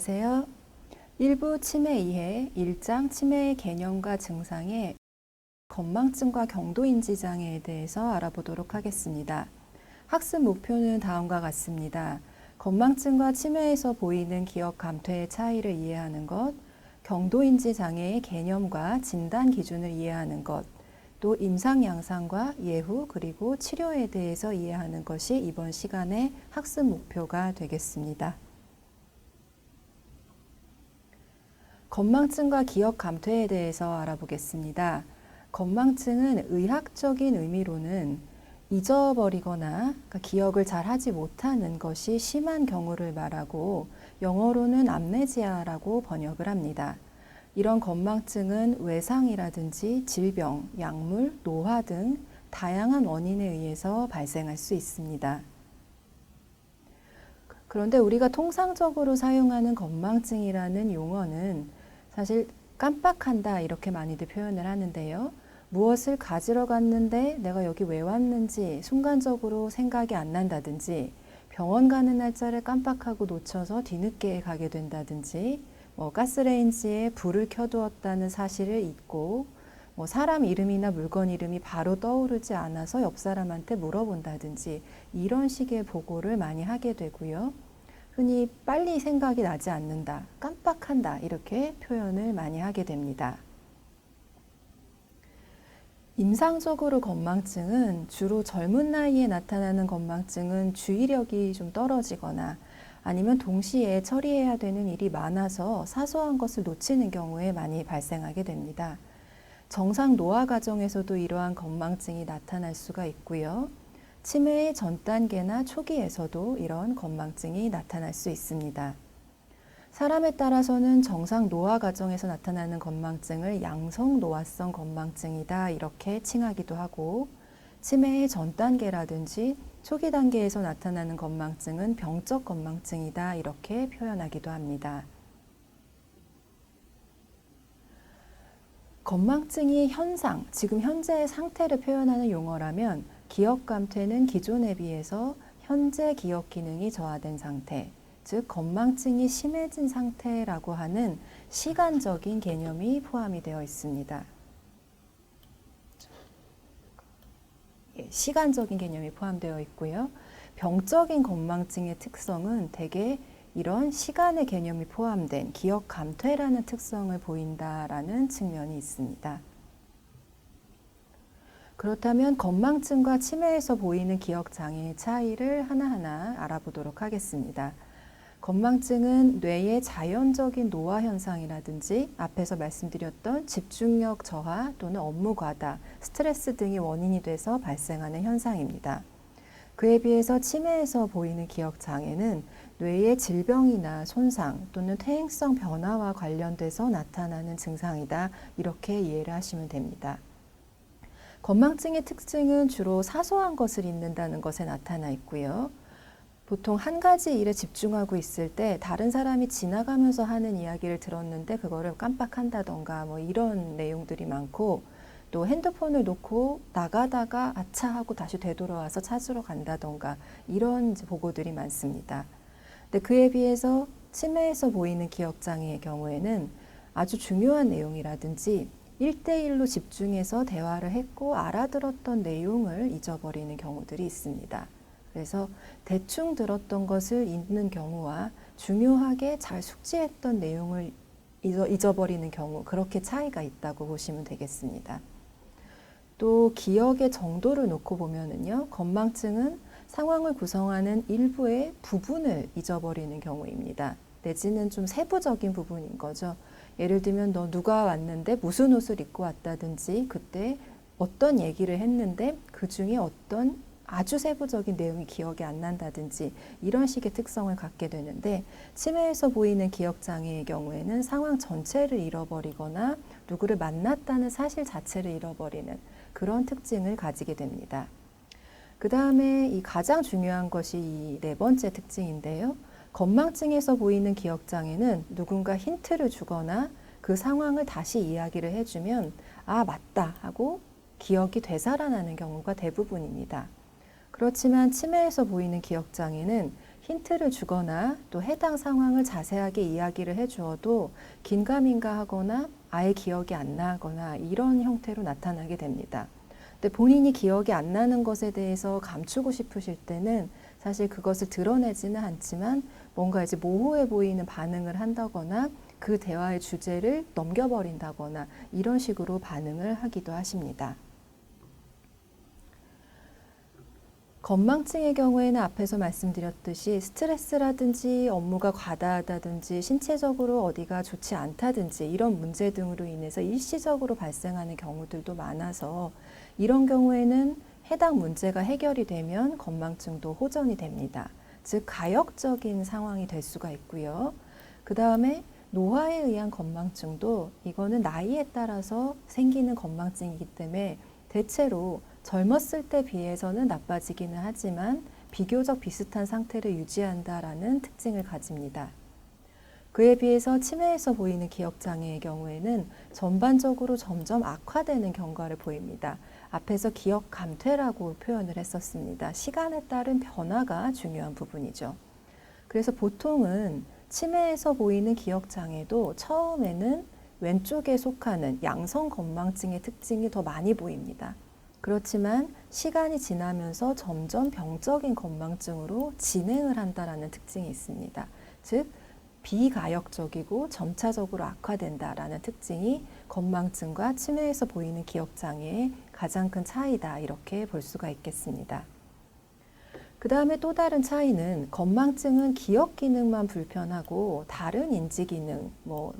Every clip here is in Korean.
안녕하세요. 일부 치매 이해 1장 치매의 개념과 증상의 건망증과 경도인지 장애에 대해서 알아보도록 하겠습니다. 학습 목표는 다음과 같습니다. 건망증과 치매에서 보이는 기억 감퇴의 차이를 이해하는 것, 경도인지 장애의 개념과 진단 기준을 이해하는 것, 또 임상 양상과 예후 그리고 치료에 대해서 이해하는 것이 이번 시간의 학습 목표가 되겠습니다. 건망증과 기억 감퇴에 대해서 알아보겠습니다. 건망증은 의학적인 의미로는 잊어버리거나 그러니까 기억을 잘 하지 못하는 것이 심한 경우를 말하고 영어로는 암네지아라고 번역을 합니다. 이런 건망증은 외상이라든지 질병, 약물, 노화 등 다양한 원인에 의해서 발생할 수 있습니다. 그런데 우리가 통상적으로 사용하는 건망증이라는 용어는 사실 깜빡한다 이렇게 많이들 표현을 하는데요. 무엇을 가지러 갔는데 내가 여기 왜 왔는지 순간적으로 생각이 안 난다든지 병원 가는 날짜를 깜빡하고 놓쳐서 뒤늦게 가게 된다든지 가스레인지에 불을 켜두었다는 사실을 잊고 사람 이름이나 물건 이름이 바로 떠오르지 않아서 옆 사람한테 물어본다든지 이런 식의 보고를 많이 하게 되고요. 흔히 빨리 생각이 나지 않는다, 깜빡한다 이렇게 표현을 많이 하게 됩니다. 임상적으로 건망증은 주로 젊은 나이에 나타나는 건망증은 주의력이 좀 떨어지거나 아니면 동시에 처리해야 되는 일이 많아서 사소한 것을 놓치는 경우에 많이 발생하게 됩니다. 정상 노화 과정에서도 이러한 건망증이 나타날 수가 있고요. 치매의 전 단계나 초기에서도 이런 건망증이 나타날 수 있습니다. 사람에 따라서는 정상 노화 과정에서 나타나는 건망증을 양성 노화성 건망증이다 이렇게 칭하기도 하고 치매의 전 단계라든지 초기 단계에서 나타나는 건망증은 병적 건망증이다 이렇게 표현하기도 합니다. 건망증이 현상, 지금 현재의 상태를 표현하는 용어라면 기억 감퇴는 기존에 비해서 현재 기억 기능이 저하된 상태, 즉 건망증이 심해진 상태라고 하는 시간적인 개념이 포함이 되어 있습니다. 시간적인 개념이 포함되어 있고요. 병적인 건망증의 특성은 대개 이런 시간의 개념이 포함된 기억 감퇴라는 특성을 보인다라는 측면이 있습니다. 그렇다면 건망증과 치매에서 보이는 기억 장애의 차이를 하나하나 알아보도록 하겠습니다. 건망증은 뇌의 자연적인 노화 현상이라든지 앞에서 말씀드렸던 집중력 저하 또는 업무 과다, 스트레스 등이 원인이 돼서 발생하는 현상입니다. 그에 비해서 치매에서 보이는 기억 장애는 뇌의 질병이나 손상 또는 퇴행성 변화와 관련돼서 나타나는 증상이다. 이렇게 이해를 하시면 됩니다. 건망증의 특징은 주로 사소한 것을 잊는다는 것에 나타나 있고요. 보통 한 가지 일에 집중하고 있을 때 다른 사람이 지나가면서 하는 이야기를 들었는데 그거를 깜빡한다던가 이런 내용들이 많고 또 핸드폰을 놓고 나가다가 아차 하고 다시 되돌아와서 찾으러 간다던가 이런 보고들이 많습니다. 근데 그에 비해서 치매에서 보이는 기억장애의 경우에는 아주 중요한 내용이라든지 1대1로 집중해서 대화를 했고 알아들었던 내용을 잊어버리는 경우들이 있습니다. 그래서 대충 들었던 것을 잊는 경우와 중요하게 잘 숙지했던 내용을 잊어버리는 경우 그렇게 차이가 있다고 보시면 되겠습니다. 또 기억의 정도를 놓고 보면은요, 건망증은 상황을 구성하는 일부의 부분을 잊어버리는 경우입니다. 내지는 좀 세부적인 부분인 거죠. 예를 들면 너 누가 왔는데 무슨 옷을 입고 왔다든지 그때 어떤 얘기를 했는데 그 중에 어떤 아주 세부적인 내용이 기억이 안 난다든지 이런 식의 특성을 갖게 되는데 치매에서 보이는 기억장애의 경우에는 상황 전체를 잃어버리거나 누구를 만났다는 사실 자체를 잃어버리는 그런 특징을 가지게 됩니다. 그 다음에 이 가장 중요한 것이 이 네 번째 특징인데요. 건망증에서 보이는 기억장애는 누군가 힌트를 주거나 그 상황을 다시 이야기를 해주면 아 맞다 하고 기억이 되살아나는 경우가 대부분입니다. 그렇지만 치매에서 보이는 기억장애는 힌트를 주거나 또 해당 상황을 자세하게 이야기를 해주어도 긴가민가 하거나 아예 기억이 안 나거나 이런 형태로 나타나게 됩니다. 근데 본인이 기억이 안 나는 것에 대해서 감추고 싶으실 때는 사실 그것을 드러내지는 않지만 뭔가 이제 모호해 보이는 반응을 한다거나 그 대화의 주제를 넘겨버린다거나 이런 식으로 반응을 하기도 하십니다. 건망증의 경우에는 앞에서 말씀드렸듯이 스트레스라든지 업무가 과다하다든지 신체적으로 어디가 좋지 않다든지 이런 문제 등으로 인해서 일시적으로 발생하는 경우들도 많아서 이런 경우에는 해당 문제가 해결이 되면 건망증도 호전이 됩니다. 즉 가역적인 상황이 될 수가 있고요. 그 다음에 노화에 의한 건망증도 이거는 나이에 따라서 생기는 건망증이기 때문에 대체로 젊었을 때 비해서는 나빠지기는 하지만 비교적 비슷한 상태를 유지한다라는 특징을 가집니다. 그에 비해서 치매에서 보이는 기억장애의 경우에는 전반적으로 점점 악화되는 경과를 보입니다. 앞에서 기억 감퇴라고 표현을 했었습니다. 시간에 따른 변화가 중요한 부분이죠. 그래서 보통은 치매에서 보이는 기억장애도 처음에는 왼쪽에 속하는 양성 건망증의 특징이 더 많이 보입니다. 그렇지만 시간이 지나면서 점점 병적인 건망증으로 진행을 한다는 특징이 있습니다. 즉 비가역적이고 점차적으로 악화된다라는 특징이 건망증과 치매에서 보이는 기억장애의 가장 큰 차이다 이렇게 볼 수가 있겠습니다. 그 다음에 또 다른 차이는 건망증은 기억 기능만 불편하고 다른 인지 기능,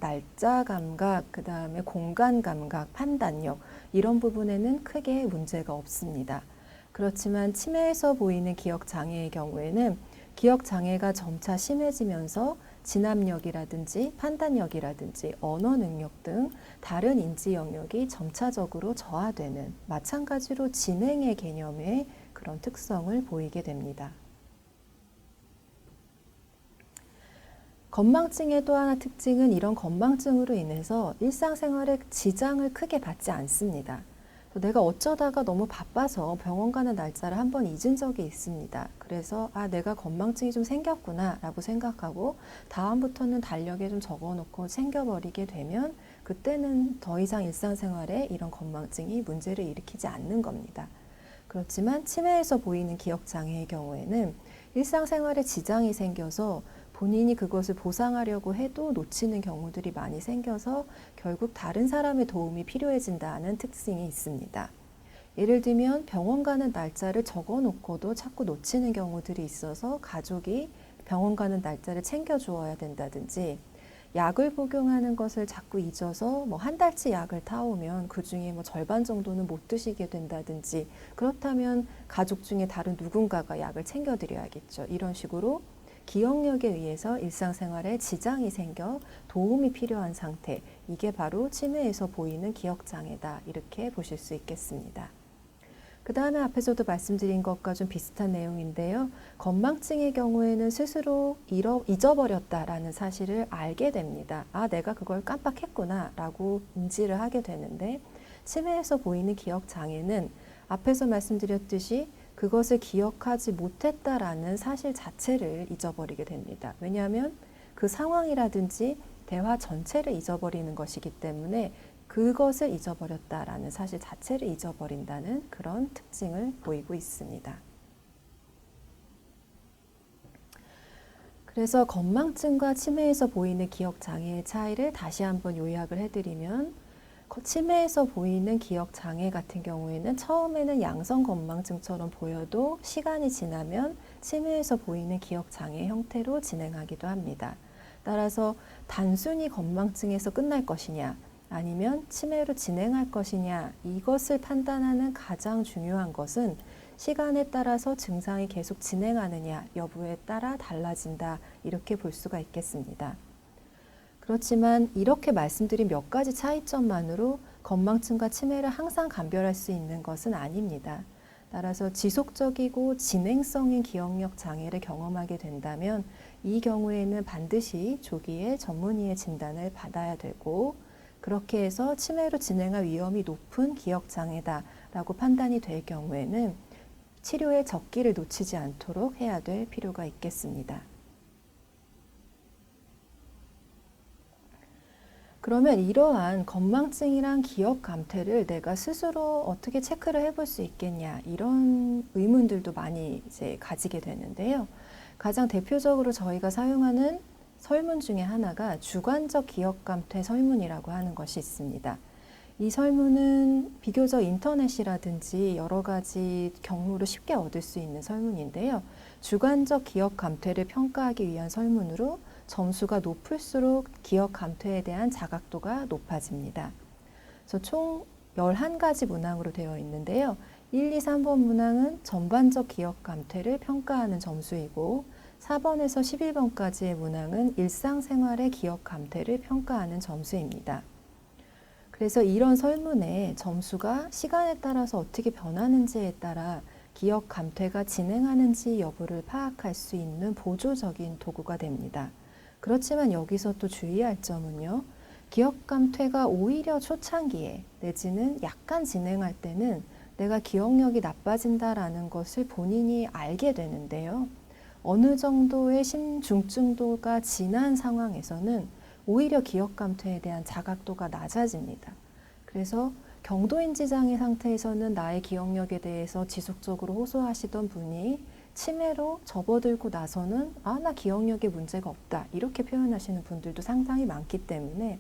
날짜 감각, 그 다음에 공간 감각, 판단력 이런 부분에는 크게 문제가 없습니다. 그렇지만 치매에서 보이는 기억 장애의 경우에는 기억 장애가 점차 심해지면서 진압력이라든지 판단력이라든지 언어 능력 등 다른 인지 영역이 점차적으로 저하되는 마찬가지로 진행의 개념의 그런 특성을 보이게 됩니다. 건망증의 또 하나 특징은 이런 건망증으로 인해서 일상생활에 지장을 크게 받지 않습니다. 내가 어쩌다가 너무 바빠서 병원 가는 날짜를 한번 잊은 적이 있습니다. 그래서 내가 건망증이 좀 생겼구나 라고 생각하고 다음부터는 달력에 좀 적어놓고 챙겨버리게 되면 그때는 더 이상 일상생활에 이런 건망증이 문제를 일으키지 않는 겁니다. 그렇지만 치매에서 보이는 기억장애의 경우에는 일상생활에 지장이 생겨서 본인이 그것을 보상하려고 해도 놓치는 경우들이 많이 생겨서 결국 다른 사람의 도움이 필요해진다는 특징이 있습니다. 예를 들면 병원 가는 날짜를 적어놓고도 자꾸 놓치는 경우들이 있어서 가족이 병원 가는 날짜를 챙겨주어야 된다든지 약을 복용하는 것을 자꾸 잊어서 한 달치 약을 타오면 그 중에 절반 정도는 못 드시게 된다든지 그렇다면 가족 중에 다른 누군가가 약을 챙겨드려야겠죠. 이런 식으로 기억력에 의해서 일상생활에 지장이 생겨 도움이 필요한 상태, 이게 바로 치매에서 보이는 기억장애다 이렇게 보실 수 있겠습니다. 그 다음에 앞에서도 말씀드린 것과 좀 비슷한 내용인데요. 건망증의 경우에는 스스로 잊어버렸다라는 사실을 알게 됩니다. 내가 그걸 깜빡했구나 라고 인지를 하게 되는데 치매에서 보이는 기억장애는 앞에서 말씀드렸듯이 그것을 기억하지 못했다라는 사실 자체를 잊어버리게 됩니다. 왜냐하면 그 상황이라든지 대화 전체를 잊어버리는 것이기 때문에 그것을 잊어버렸다라는 사실 자체를 잊어버린다는 그런 특징을 보이고 있습니다. 그래서 건망증과 치매에서 보이는 기억장애의 차이를 다시 한번 요약을 해드리면 치매에서 보이는 기억장애 같은 경우에는 처음에는 양성 건망증처럼 보여도 시간이 지나면 치매에서 보이는 기억장애 형태로 진행하기도 합니다. 따라서 단순히 건망증에서 끝날 것이냐 아니면 치매로 진행할 것이냐 이것을 판단하는 가장 중요한 것은 시간에 따라서 증상이 계속 진행하느냐 여부에 따라 달라진다 이렇게 볼 수가 있겠습니다. 그렇지만 이렇게 말씀드린 몇 가지 차이점만으로 건망증과 치매를 항상 감별할 수 있는 것은 아닙니다. 따라서 지속적이고 진행성인 기억력 장애를 경험하게 된다면 이 경우에는 반드시 조기에 전문의의 진단을 받아야 되고 그렇게 해서 치매로 진행할 위험이 높은 기억장애다라고 판단이 될 경우에는 치료의 적기를 놓치지 않도록 해야 될 필요가 있겠습니다. 그러면 이러한 건망증이랑 기억 감퇴를 내가 스스로 어떻게 체크를 해볼 수 있겠냐, 이런 의문들도 많이 이제 가지게 되는데요. 가장 대표적으로 저희가 사용하는 설문 중에 하나가 주관적 기억 감퇴 설문이라고 하는 것이 있습니다. 이 설문은 비교적 인터넷이라든지 여러 가지 경로로 쉽게 얻을 수 있는 설문인데요. 주관적 기억 감퇴를 평가하기 위한 설문으로 점수가 높을수록 기억 감퇴에 대한 자각도가 높아집니다. 그래서 총 11가지 문항으로 되어 있는데요. 1, 2, 3번 문항은 전반적 기억 감퇴를 평가하는 점수이고 4번에서 11번까지의 문항은 일상생활의 기억 감퇴를 평가하는 점수입니다. 그래서 이런 설문의 점수가 시간에 따라서 어떻게 변하는지에 따라 기억 감퇴가 진행하는지 여부를 파악할 수 있는 보조적인 도구가 됩니다. 그렇지만 여기서 또 주의할 점은요. 기억 감퇴가 오히려 초창기에 내지는 약간 진행할 때는 내가 기억력이 나빠진다라는 것을 본인이 알게 되는데요. 어느 정도의 심중증도가 지난 상황에서는 오히려 기억 감퇴에 대한 자각도가 낮아집니다. 그래서 경도인지 장애 상태에서는 나의 기억력에 대해서 지속적으로 호소하시던 분이 치매로 접어들고 나서는 나 기억력에 문제가 없다, 이렇게 표현하시는 분들도 상당히 많기 때문에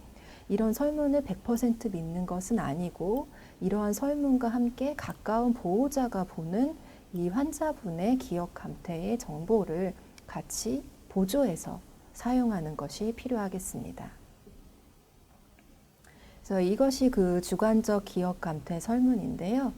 이런 설문을 100% 믿는 것은 아니고 이러한 설문과 함께 가까운 보호자가 보는 이 환자분의 기억 감퇴의 정보를 같이 보조해서 사용하는 것이 필요하겠습니다. 그래서 이것이 그 주관적 기억 감퇴 설문인데요.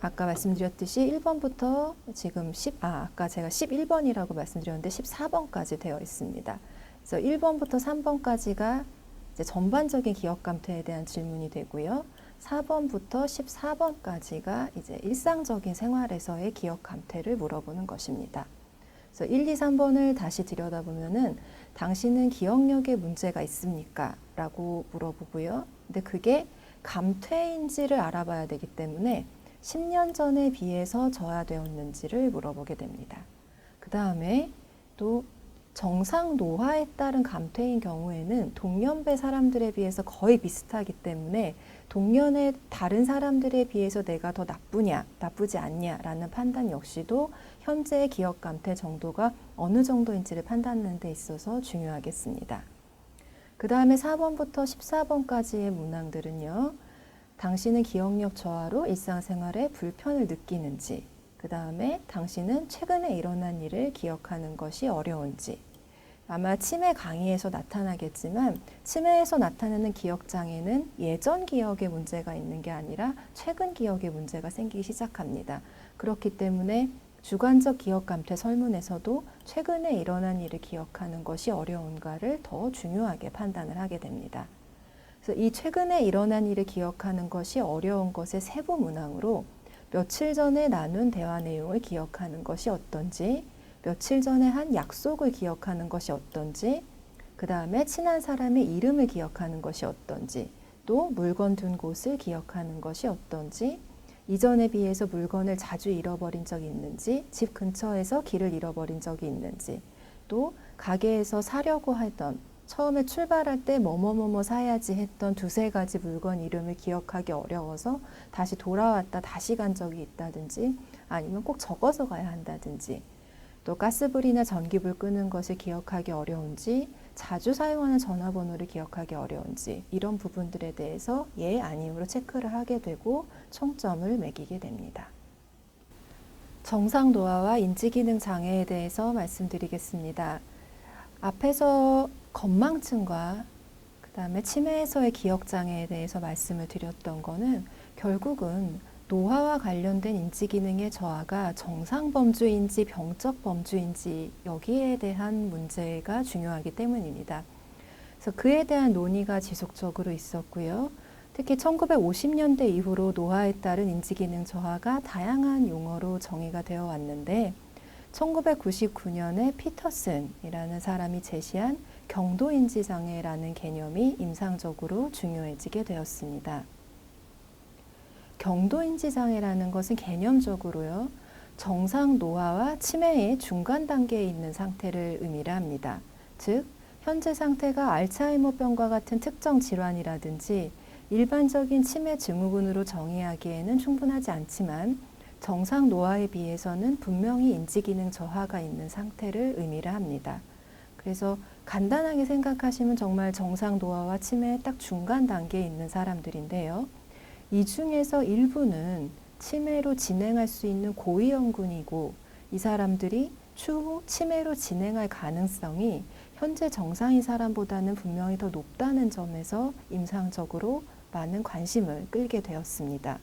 아까 말씀드렸듯이 1번부터 지금 아까 제가 11번이라고 말씀드렸는데 14번까지 되어 있습니다. 그래서 1번부터 3번까지가 이제 전반적인 기억 감퇴에 대한 질문이 되고요. 4번부터 14번까지가 이제 일상적인 생활에서의 기억 감퇴를 물어보는 것입니다. 그래서 1, 2, 3번을 다시 들여다보면은 당신은 기억력에 문제가 있습니까? 라고 물어보고요. 근데 그게 감퇴인지를 알아봐야 되기 때문에 10년 전에 비해서 저하되었는지를 물어보게 됩니다. 그 다음에 또 정상 노화에 따른 감퇴인 경우에는 동년배 사람들에 비해서 거의 비슷하기 때문에 동년의 다른 사람들에 비해서 내가 더 나쁘냐, 나쁘지 않냐라는 판단 역시도 현재의 기억 감퇴 정도가 어느 정도인지를 판단하는 데 있어서 중요하겠습니다. 그 다음에 4번부터 14번까지의 문항들은요. 당신은 기억력 저하로 일상생활에 불편을 느끼는지, 그 다음에 당신은 최근에 일어난 일을 기억하는 것이 어려운지, 아마 치매 강의에서 나타나겠지만 치매에서 나타나는 기억장애는 예전 기억에 문제가 있는 게 아니라 최근 기억에 문제가 생기기 시작합니다. 그렇기 때문에 주관적 기억 감퇴 설문에서도 최근에 일어난 일을 기억하는 것이 어려운가를 더 중요하게 판단을 하게 됩니다. 그래서 이 최근에 일어난 일을 기억하는 것이 어려운 것의 세부 문항으로 며칠 전에 나눈 대화 내용을 기억하는 것이 어떤지, 며칠 전에 한 약속을 기억하는 것이 어떤지, 그 다음에 친한 사람의 이름을 기억하는 것이 어떤지, 또 물건 둔 곳을 기억하는 것이 어떤지, 이전에 비해서 물건을 자주 잃어버린 적이 있는지, 집 근처에서 길을 잃어버린 적이 있는지, 또 가게에서 사려고 하던 처음에 출발할 때 뭐뭐뭐뭐 사야지 했던 두세 가지 물건 이름을 기억하기 어려워서 다시 돌아왔다 다시 간 적이 있다든지, 아니면 꼭 적어서 가야 한다든지, 또 가스불이나 전기불 끄는 것을 기억하기 어려운지, 자주 사용하는 전화번호를 기억하기 어려운지, 이런 부분들에 대해서 예, 아니오로 체크를 하게 되고 총점을 매기게 됩니다. 정상 노화와 인지기능 장애에 대해서 말씀드리겠습니다. 앞에서 건망증과 그 다음에 치매에서의 기억장애에 대해서 말씀을 드렸던 거는 결국은 노화와 관련된 인지기능의 저하가 정상범주인지 병적 범주인지 여기에 대한 문제가 중요하기 때문입니다. 그래서 그에 대한 논의가 지속적으로 있었고요. 특히 1950년대 이후로 노화에 따른 인지기능 저하가 다양한 용어로 정의가 되어 왔는데 1999년에 피터슨이라는 사람이 제시한 경도인지장애라는 개념이 임상적으로 중요해지게 되었습니다. 경도인지 장애라는 것은 개념적으로요, 정상 노화와 치매의 중간 단계에 있는 상태를 의미를 합니다. 즉, 현재 상태가 알츠하이머병과 같은 특정 질환이라든지 일반적인 치매 증후군으로 정의하기에는 충분하지 않지만 정상 노화에 비해서는 분명히 인지기능 저하가 있는 상태를 의미를 합니다. 그래서 간단하게 생각하시면 정말 정상 노화와 치매의 딱 중간 단계에 있는 사람들인데요. 이 중에서 일부는 치매로 진행할 수 있는 고위험군이고, 이 사람들이 추후 치매로 진행할 가능성이 현재 정상인 사람보다는 분명히 더 높다는 점에서 임상적으로 많은 관심을 끌게 되었습니다.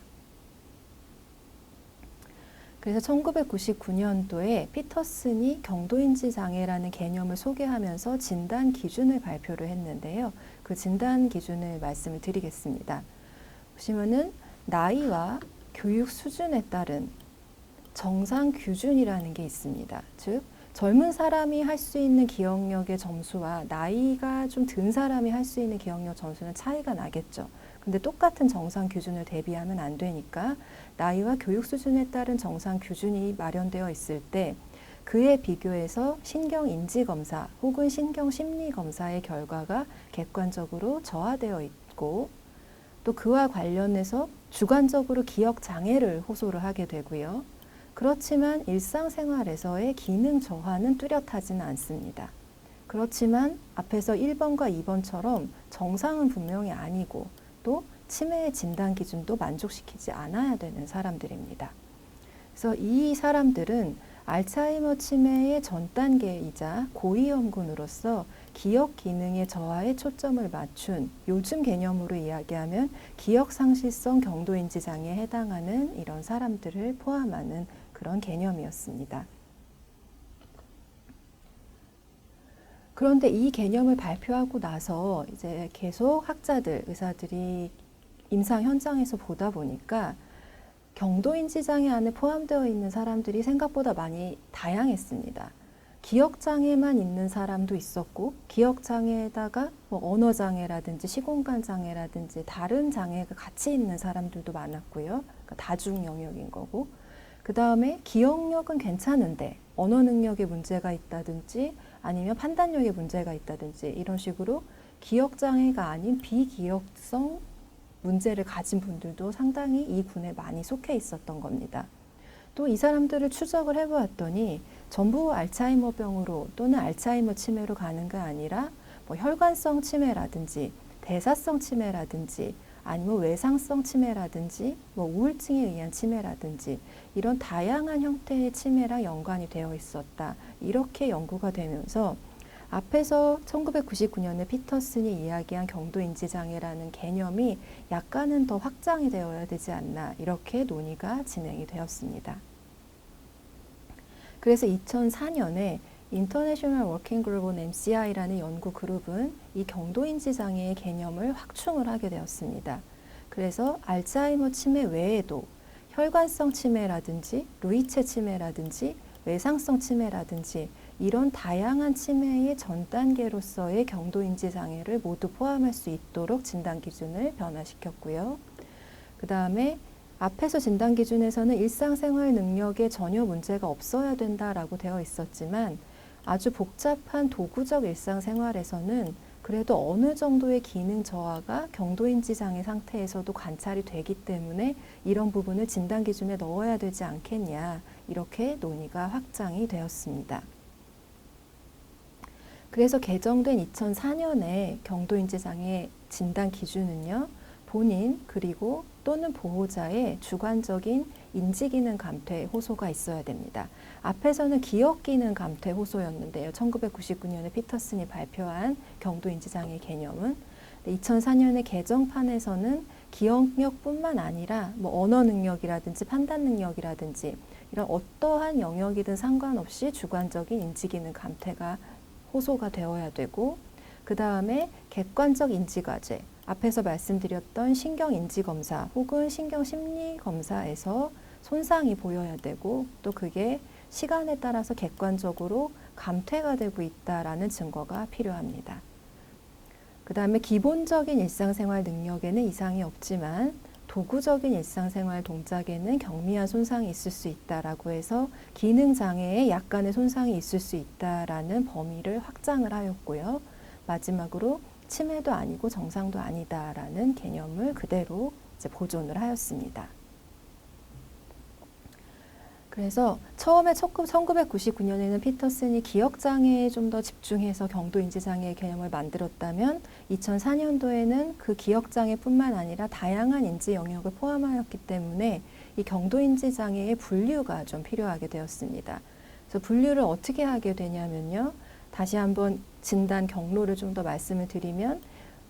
그래서 1999년도에 피터슨이 경도인지 장애라는 개념을 소개하면서 진단 기준을 발표를 했는데요. 그 진단 기준을 말씀을 드리겠습니다. 보시면은 나이와 교육 수준에 따른 정상 기준이라는 게 있습니다. 즉, 젊은 사람이 할 수 있는 기억력의 점수와 나이가 좀 든 사람이 할 수 있는 기억력 점수는 차이가 나겠죠. 근데 똑같은 정상 기준을 대비하면 안 되니까 나이와 교육 수준에 따른 정상 기준이 마련되어 있을 때 그에 비교해서 신경인지검사 혹은 신경심리검사의 결과가 객관적으로 저하되어 있고, 또 그와 관련해서 주관적으로 기억장애를 호소를 하게 되고요. 그렇지만 일상생활에서의 기능 저하는 뚜렷하지는 않습니다. 그렇지만 앞에서 1번과 2번처럼 정상은 분명히 아니고 또 치매의 진단 기준도 만족시키지 않아야 되는 사람들입니다. 그래서 이 사람들은 알츠하이머 치매의 전 단계이자 고위험군으로서 기억 기능의 저하에 초점을 맞춘, 요즘 개념으로 이야기하면 기억상실성 경도인지 장애에 해당하는 이런 사람들을 포함하는 그런 개념이었습니다. 그런데 이 개념을 발표하고 나서 이제 계속 학자들, 의사들이 임상 현장에서 보다 보니까 경도인지 장애 안에 포함되어 있는 사람들이 생각보다 많이 다양했습니다. 기억장애만 있는 사람도 있었고, 기억장애에다가 언어장애라든지 시공간장애라든지 다른 장애가 같이 있는 사람들도 많았고요. 그러니까 다중 영역인 거고, 그 다음에 기억력은 괜찮은데 언어 능력에 문제가 있다든지 아니면 판단력에 문제가 있다든지 이런 식으로 기억장애가 아닌 비기억성 문제를 가진 분들도 상당히 이 군에 많이 속해 있었던 겁니다. 또 이 사람들을 추적을 해보았더니 전부 알츠하이머병으로 또는 알츠하이머 치매로 가는 게 아니라 혈관성 치매라든지 대사성 치매라든지 아니면 외상성 치매라든지 우울증에 의한 치매라든지 이런 다양한 형태의 치매랑 연관이 되어 있었다. 이렇게 연구가 되면서 앞에서 1999년에 피터슨이 이야기한 경도인지 장애라는 개념이 약간은 더 확장이 되어야 되지 않나, 이렇게 논의가 진행이 되었습니다. 그래서 2004년에 International Working Group on MCI라는 연구 그룹은 이 경도인지 장애의 개념을 확충을 하게 되었습니다. 그래서 알츠하이머 치매 외에도 혈관성 치매라든지 루이체 치매라든지 외상성 치매라든지 이런 다양한 치매의 전 단계로서의 경도인지 장애를 모두 포함할 수 있도록 진단 기준을 변화시켰고요. 그 다음에 앞에서 진단 기준에서는 일상생활 능력에 전혀 문제가 없어야 된다라고 되어 있었지만 아주 복잡한 도구적 일상생활에서는 그래도 어느 정도의 기능 저하가 경도인지 장애 상태에서도 관찰이 되기 때문에 이런 부분을 진단 기준에 넣어야 되지 않겠냐, 이렇게 논의가 확장이 되었습니다. 그래서 개정된 2004년에 경도인지 장애 진단 기준은요, 본인 그리고 또는 보호자의 주관적인 인지기능 감퇴 호소가 있어야 됩니다. 앞에서는 기억기능 감퇴 호소였는데요. 1999년에 피터슨이 발표한 경도인지 장애 개념은 2004년의 개정판에서는 기억력뿐만 아니라 언어 능력이라든지 판단 능력이라든지 이런 어떠한 영역이든 상관없이 주관적인 인지기능 감퇴가 호소가 되어야 되고, 그 다음에 객관적 인지과제, 앞에서 말씀드렸던 신경인지검사 혹은 신경심리검사에서 손상이 보여야 되고, 또 그게 시간에 따라서 객관적으로 감퇴가 되고 있다라는 증거가 필요합니다. 그 다음에 기본적인 일상생활 능력에는 이상이 없지만 도구적인 일상생활 동작에는 경미한 손상이 있을 수 있다라고 해서 기능 장애에 약간의 손상이 있을 수 있다라는 범위를 확장을 하였고요. 마지막으로 치매도 아니고 정상도 아니다라는 개념을 그대로 이제 보존을 하였습니다. 그래서 처음에 1999년에는 피터슨이 기억장애에 좀 더 집중해서 경도인지장애의 개념을 만들었다면 2004년도에는 그 기억장애뿐만 아니라 다양한 인지 영역을 포함하였기 때문에 이 경도인지장애의 분류가 좀 필요하게 되었습니다. 그래서 분류를 어떻게 하게 되냐면요. 다시 한번 진단 경로를 좀 더 말씀을 드리면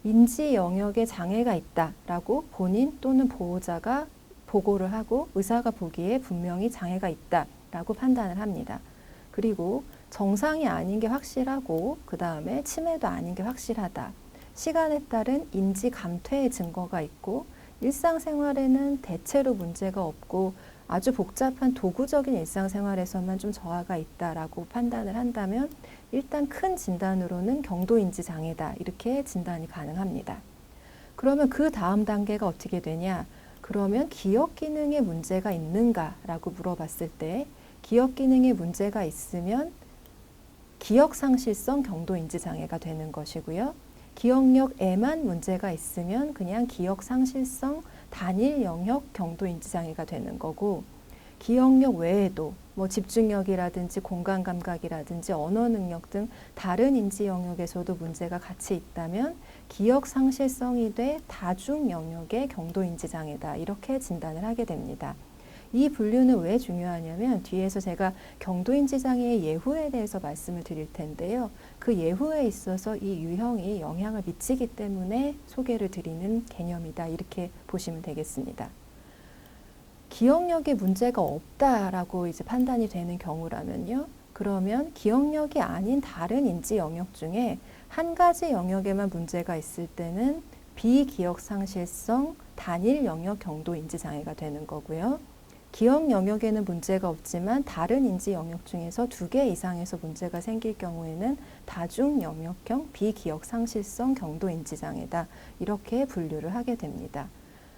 인지 영역에 장애가 있다라고 본인 또는 보호자가 보고를 하고 의사가 보기에 분명히 장애가 있다라고 판단을 합니다. 그리고 정상이 아닌 게 확실하고 그 다음에 치매도 아닌 게 확실하다. 시간에 따른 인지 감퇴의 증거가 있고 일상생활에는 대체로 문제가 없고 아주 복잡한 도구적인 일상생활에서만 좀 저하가 있다라고 판단을 한다면 일단 큰 진단으로는 경도인지 장애다 이렇게 진단이 가능합니다. 그러면 그 다음 단계가 어떻게 되냐? 그러면 기억 기능에 문제가 있는가라고 물어봤을 때 기억 기능에 문제가 있으면 기억상실성 경도인지 장애가 되는 것이고요. 기억력에만 문제가 있으면 그냥 기억상실성 단일 영역 경도인지 장애가 되는 거고 기억력 외에도 뭐 집중력이라든지 공간 감각이라든지 언어 능력 등 다른 인지 영역에서도 문제가 같이 있다면 기억 상실성이 돼 다중 영역의 경도인지 장애다 이렇게 진단을 하게 됩니다. 이 분류는 왜 중요하냐면 뒤에서 제가 경도인지 장애의 예후에 대해서 말씀을 드릴 텐데요. 그 예후에 있어서 이 유형이 영향을 미치기 때문에 소개를 드리는 개념이다 이렇게 보시면 되겠습니다. 기억력에 문제가 없다라고 이제 판단이 되는 경우라면요. 그러면 기억력이 아닌 다른 인지 영역 중에 한 가지 영역에만 문제가 있을 때는 비기억상실성 단일 영역 경도인지 장애가 되는 거고요. 기억 영역에는 문제가 없지만 다른 인지 영역 중에서 2개 이상에서 문제가 생길 경우에는 다중 영역형 비기억상실성 경도인지 장애다. 이렇게 분류를 하게 됩니다.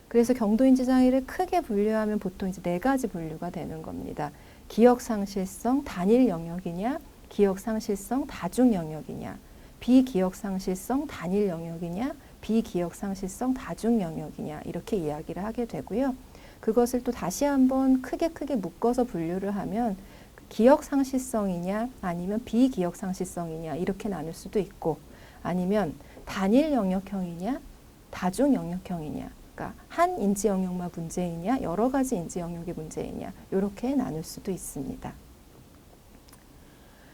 그래서 경도인지 장애를 크게 분류하면 보통 이제 4가지 분류가 되는 겁니다. 기억상실성 단일 영역이냐, 기억상실성 다중 영역이냐, 비기억상실성 단일 영역이냐, 비기억상실성 다중 영역이냐 이렇게 이야기를 하게 되고요. 그것을 또 다시 한번 크게 묶어서 분류를 하면 기억상실성이냐 아니면 비기억상실성이냐 이렇게 나눌 수도 있고 아니면 단일 영역형이냐 다중 영역형이냐 그러니까 한 인지 영역만 문제이냐 여러 가지 인지 영역의 문제이냐 이렇게 나눌 수도 있습니다.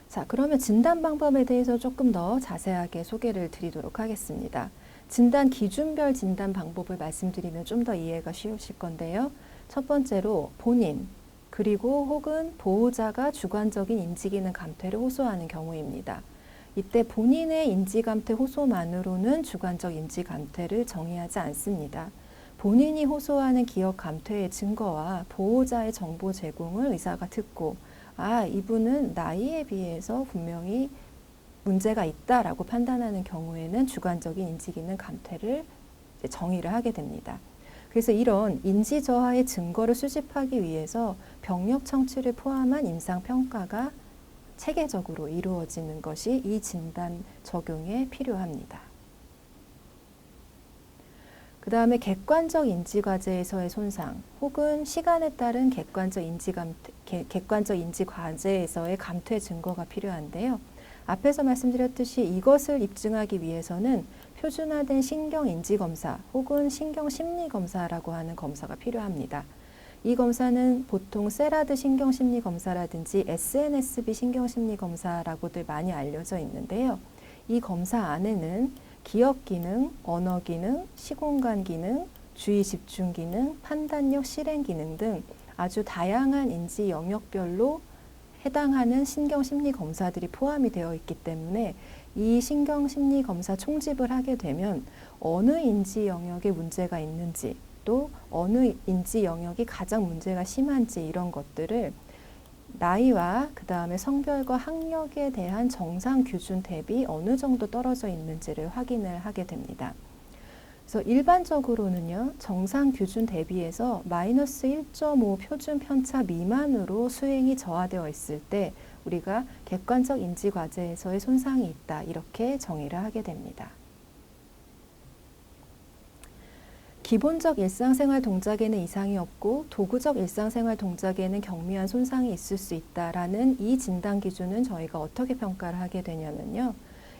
자, 그러면 진단 방법에 대해서 조금 더 자세하게 소개를 드리도록 하겠습니다. 진단 기준별 진단 방법을 말씀드리면 좀 더 이해가 쉬우실 건데요. 첫 번째로 본인 그리고 혹은 보호자가 주관적인 인지기능 감퇴를 호소하는 경우입니다. 이때 본인의 인지감퇴 호소만으로는 주관적 인지감퇴를 정의하지 않습니다. 본인이 호소하는 기억 감퇴의 증거와 보호자의 정보 제공을 의사가 듣고 아, 이분은 나이에 비해서 분명히 문제가 있다라고 판단하는 경우에는 주관적인 인지기능 감퇴를 정의를 하게 됩니다. 그래서 이런 인지 저하의 증거를 수집하기 위해서 병력 청취를 포함한 임상평가가 체계적으로 이루어지는 것이 이 진단 적용에 필요합니다. 그 다음에 객관적 인지과제에서의 손상 혹은 시간에 따른 객관적 인지과제에서의 감퇴 증거가 필요한데요. 앞에서 말씀드렸듯이 이것을 입증하기 위해서는 표준화된 신경인지검사 혹은 신경심리검사라고 하는 검사가 필요합니다. 이 검사는 보통 세라드 신경심리검사라든지 SNSB 신경심리검사라고들 많이 알려져 있는데요. 이 검사 안에는 기억 기능, 언어 기능, 시공간 기능, 주의 집중 기능, 판단력 실행 기능 등 아주 다양한 인지 영역별로 해당하는 신경심리 검사들이 포함이 되어 있기 때문에 이 신경심리 검사 총집을 하게 되면 어느 인지 영역에 문제가 있는지 또 어느 인지 영역이 가장 문제가 심한지 이런 것들을 나이와 그 다음에 성별과 학력에 대한 정상 기준 대비 어느 정도 떨어져 있는지를 확인을 하게 됩니다. 그래서 일반적으로는요, 정상 기준 대비해서 마이너스 1.5 표준 편차 미만으로 수행이 저하되어 있을 때 우리가 객관적 인지 과제에서의 손상이 있다, 이렇게 정의를 하게 됩니다. 기본적 일상생활 동작에는 이상이 없고 도구적 일상생활 동작에는 경미한 손상이 있을 수 있다라는 이 진단 기준은 저희가 어떻게 평가를 하게 되냐면요.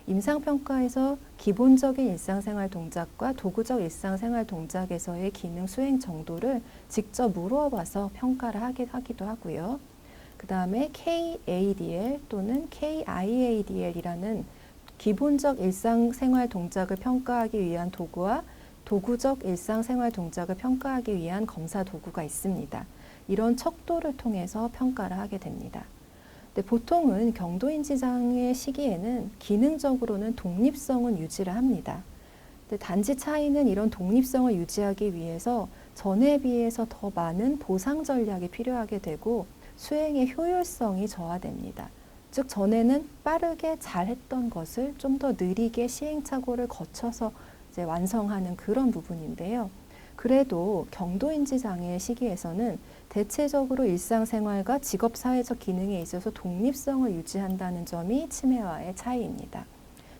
임상평가에서 기본적인 일상생활 동작과 도구적 일상생활 동작에서의 기능 수행 정도를 직접 물어봐서 평가를 하기도 하고요. 그 다음에 KADL 또는 KIADL이라는 기본적 일상생활 동작을 평가하기 위한 도구와 도구적 일상생활 동작을 평가하기 위한 검사 도구가 있습니다. 이런 척도를 통해서 평가를 하게 됩니다. 근데 보통은 경도인지장애 시기에는 기능적으로는 독립성은 유지를 합니다. 근데 단지 차이는 이런 독립성을 유지하기 위해서 전에 비해서 더 많은 보상 전략이 필요하게 되고 수행의 효율성이 저하됩니다. 즉 전에는 빠르게 잘했던 것을 좀 더 느리게 시행착오를 거쳐서 이제 완성하는 그런 부분인데요. 그래도 경도인지 장애 시기에서는 대체적으로 일상생활과 직업사회적 기능에 있어서 독립성을 유지한다는 점이 치매와의 차이입니다.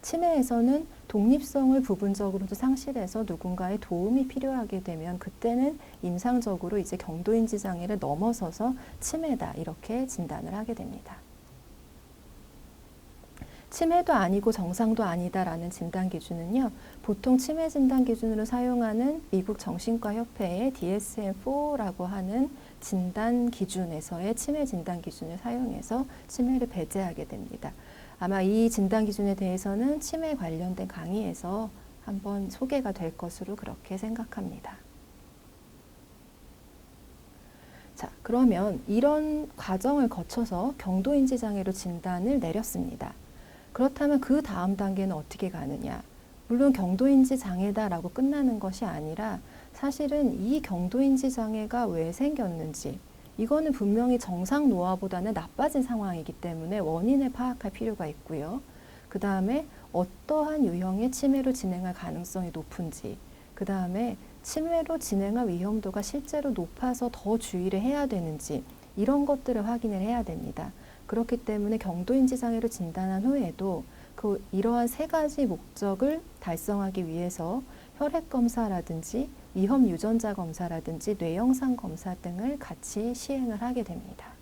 치매에서는 독립성을 부분적으로도 상실해서 누군가의 도움이 필요하게 되면 그때는 임상적으로 이제 경도인지 장애를 넘어서서 치매다, 이렇게 진단을 하게 됩니다. 치매도 아니고 정상도 아니다라는 진단 기준은요, 보통 치매 진단 기준으로 사용하는 미국 정신과 협회의 DSM-4라고 하는 진단 기준에서의 치매 진단 기준을 사용해서 치매를 배제하게 됩니다. 아마 이 진단 기준에 대해서는 치매 관련된 강의에서 한번 소개가 될 것으로 그렇게 생각합니다. 자, 그러면 이런 과정을 거쳐서 경도인지 장애로 진단을 내렸습니다. 그렇다면 그 다음 단계는 어떻게 가느냐? 물론 경도인지 장애다라고 끝나는 것이 아니라 사실은 이 경도인지 장애가 왜 생겼는지, 이거는 분명히 정상 노화보다는 나빠진 상황이기 때문에 원인을 파악할 필요가 있고요. 그 다음에 어떠한 유형의 치매로 진행할 가능성이 높은지, 그 다음에 치매로 진행할 위험도가 실제로 높아서 더 주의를 해야 되는지, 이런 것들을 확인을 해야 됩니다. 그렇기 때문에 경도인지 장애로 진단한 후에도 이러한 세 가지 목적을 달성하기 위해서 혈액 검사라든지 위험 유전자 검사라든지 뇌영상 검사 등을 같이 시행을 하게 됩니다.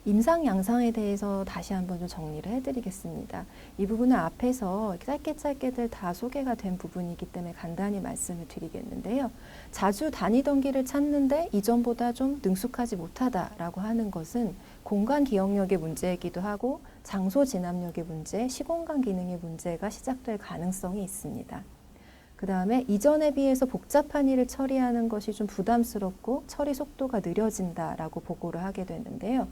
임상 양상에 대해서 다시 한번 좀 정리를 해드리겠습니다. 이 부분은 앞에서 짧게들 다 소개가 된 부분이기 때문에 간단히 말씀을 드리겠는데요. 자주 다니던 길을 찾는데 이전보다 좀 능숙하지 못하다라고 하는 것은 공간 기억력의 문제이기도 하고 장소 진압력의 문제, 시공간 기능의 문제가 시작될 가능성이 있습니다. 그 다음에 이전에 비해서 복잡한 일을 처리하는 것이 좀 부담스럽고 처리 속도가 느려진다라고 보고를 하게 되는데요.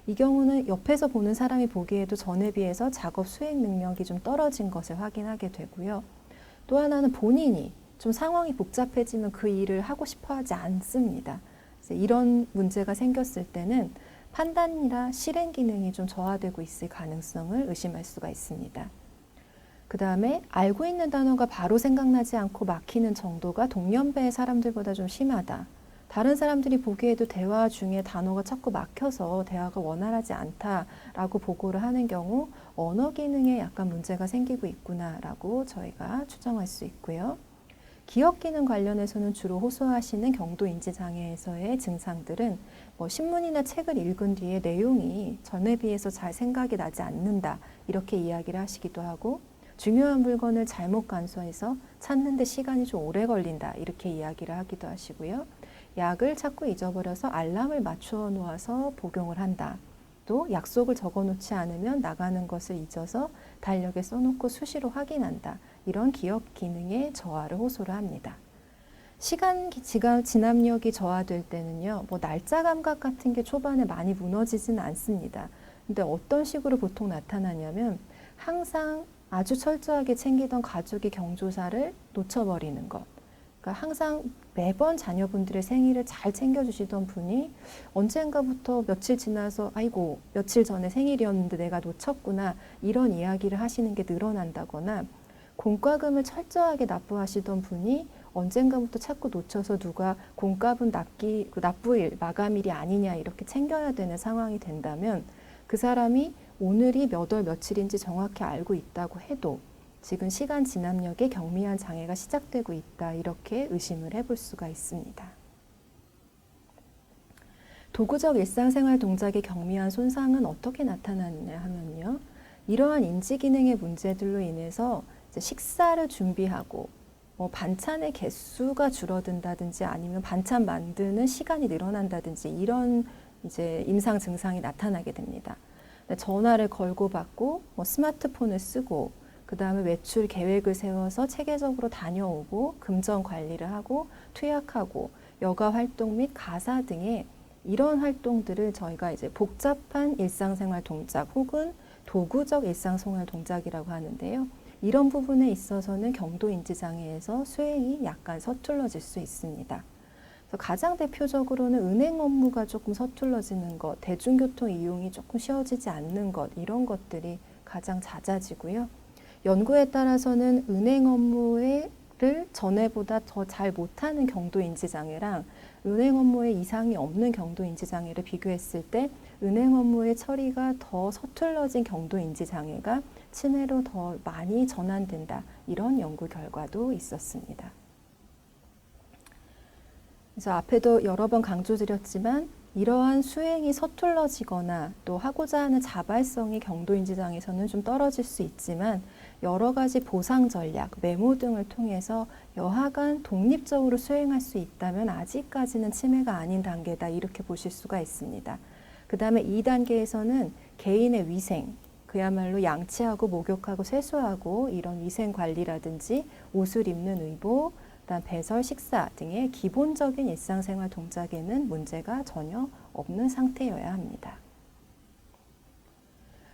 이 경우는 옆에서 보는 사람이 보기에도 전에 비해서 작업 수행 능력이 좀 떨어진 것을 확인하게 되고요. 또 하나는 본인이 좀 상황이 복잡해지면 그 일을 하고 싶어 하지 않습니다. 이런 문제가 생겼을 때는 판단이나 실행 기능이 좀 저하되고 있을 가능성을 의심할 수가 있습니다. 그 다음에 알고 있는 단어가 바로 생각나지 않고 막히는 정도가 동년배의 사람들보다 좀 심하다. 다른 사람들이 보기에도 대화 중에 단어가 자꾸 막혀서 대화가 원활하지 않다라고 보고를 하는 경우 언어 기능에 약간 문제가 생기고 있구나라고 저희가 추정할 수 있고요. 기억 기능 관련해서는 주로 호소하시는 경도인지 장애에서의 증상들은 신문이나 책을 읽은 뒤에 내용이 전에 비해서 잘 생각이 나지 않는다, 이렇게 이야기를 하시기도 하고, 중요한 물건을 잘못 간수해서 찾는데 시간이 좀 오래 걸린다, 이렇게 이야기를 하기도 하시고요. 약을 자꾸 잊어버려서 알람을 맞추어 놓아서 복용을 한다. 또 약속을 적어놓지 않으면 나가는 것을 잊어서 달력에 써놓고 수시로 확인한다. 이런 기억 기능의 저하를 호소를 합니다. 시간 진압력이 저하될 때는요, 날짜 감각 같은 게 초반에 많이 무너지지는 않습니다. 근데 어떤 식으로 보통 나타나냐면 항상 아주 철저하게 챙기던 가족의 경조사를 놓쳐버리는 것. 그러니까 항상 매번 자녀분들의 생일을 잘 챙겨주시던 분이 언젠가부터 며칠 지나서 아이고 며칠 전에 생일이었는데 내가 놓쳤구나, 이런 이야기를 하시는 게 늘어난다거나, 공과금을 철저하게 납부하시던 분이 언젠가부터 자꾸 놓쳐서 누가 공과금 납부일, 마감일이 아니냐 이렇게 챙겨야 되는 상황이 된다면 그 사람이 오늘이 몇 월 며칠인지 정확히 알고 있다고 해도 지금 시간 지남력에 경미한 장애가 시작되고 있다 이렇게 의심을 해볼 수가 있습니다. 도구적 일상생활 동작의 경미한 손상은 어떻게 나타나느냐 하면요. 이러한 인지기능의 문제들로 인해서 이제 식사를 준비하고 반찬의 개수가 줄어든다든지 아니면 반찬 만드는 시간이 늘어난다든지 이런 이제 임상 증상이 나타나게 됩니다. 전화를 걸고 받고 스마트폰을 쓰고 그 다음에 외출 계획을 세워서 체계적으로 다녀오고 금전 관리를 하고 투약하고 여가 활동 및 가사 등의 이런 활동들을 저희가 이제 복잡한 일상생활 동작 혹은 도구적 일상생활 동작이라고 하는데요. 이런 부분에 있어서는 경도인지장애에서 수행이 약간 서툴러질 수 있습니다. 그래서 가장 대표적으로는 은행 업무가 조금 서툴러지는 것, 대중교통 이용이 조금 쉬워지지 않는 것, 이런 것들이 가장 잦아지고요. 연구에 따라서는 은행 업무를 전에보다 더 잘 못하는 경도인지장애랑 은행 업무에 이상이 없는 경도인지장애를 비교했을 때 은행 업무의 처리가 더 서툴러진 경도인지장애가 치매로 더 많이 전환된다. 이런 연구 결과도 있었습니다. 그래서 앞에도 여러 번 강조드렸지만 이러한 수행이 서툴러지거나 또 하고자 하는 자발성이 경도인지장애에서는 좀 떨어질 수 있지만 여러 가지 보상 전략, 메모 등을 통해서 여하간 독립적으로 수행할 수 있다면 아직까지는 치매가 아닌 단계다 이렇게 보실 수가 있습니다. 그 다음에 2단계에서는 개인의 위생, 그야말로 양치하고 목욕하고 세수하고 이런 위생 관리라든지 옷을 입는 의복, 그다음 배설, 식사 등의 기본적인 일상생활 동작에는 문제가 전혀 없는 상태여야 합니다.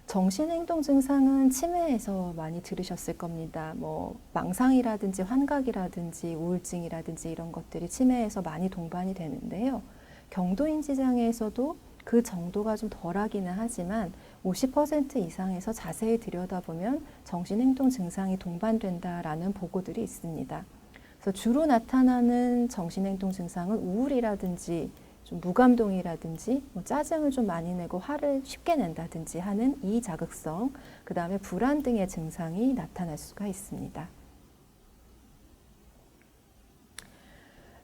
정신행동 증상은 치매에서 많이 들으셨을 겁니다. 망상이라든지 환각이라든지 우울증이라든지 이런 것들이 치매에서 많이 동반이 되는데요. 경도인지장애에서도 그 정도가 좀 덜하기는 하지만 50% 이상에서 자세히 들여다보면 정신행동 증상이 동반된다라는 보고들이 있습니다. 그래서 주로 나타나는 정신행동 증상은 우울이라든지 좀 무감동이라든지 짜증을 좀 많이 내고 화를 쉽게 낸다든지 하는 이자극성, 그 다음에 불안 등의 증상이 나타날 수가 있습니다.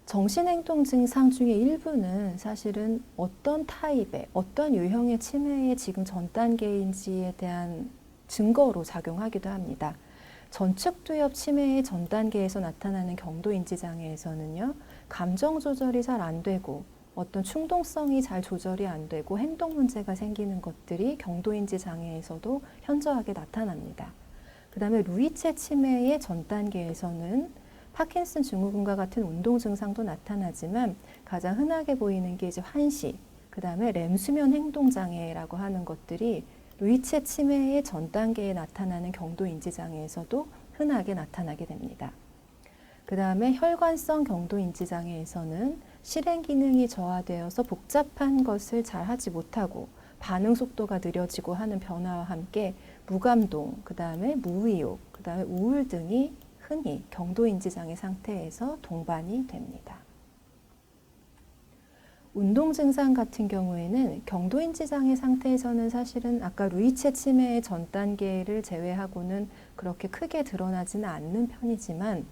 정신행동 증상 중에 일부는 사실은 어떤 타입의, 어떤 유형의 치매의 지금 전 단계인지에 대한 증거로 작용하기도 합니다. 전측두엽 치매의 전 단계에서 나타나는 경도인지장애에서는요, 감정 조절이 잘 안 되고 어떤 충동성이 잘 조절이 안 되고 행동 문제가 생기는 것들이 경도인지 장애에서도 현저하게 나타납니다. 그 다음에 루이체 치매의 전 단계에서는 파킨슨 증후군과 같은 운동 증상도 나타나지만 가장 흔하게 보이는 게 이제 환시, 그 다음에 렘 수면 행동 장애라고 하는 것들이 루이체 치매의 전 단계에 나타나는 경도인지 장애에서도 흔하게 나타나게 됩니다. 그 다음에 혈관성 경도인지 장애에서는 실행 기능이 저하되어서 복잡한 것을 잘 하지 못하고 반응 속도가 느려지고 하는 변화와 함께 무감동, 그 다음에 무의욕, 그 다음에 우울 등이 흔히 경도인지 장애 상태에서 동반이 됩니다. 운동 증상 같은 경우에는 경도인지 장애 상태에서는 사실은 아까 루이체 치매의 전 단계를 제외하고는 그렇게 크게 드러나지는 않는 편이지만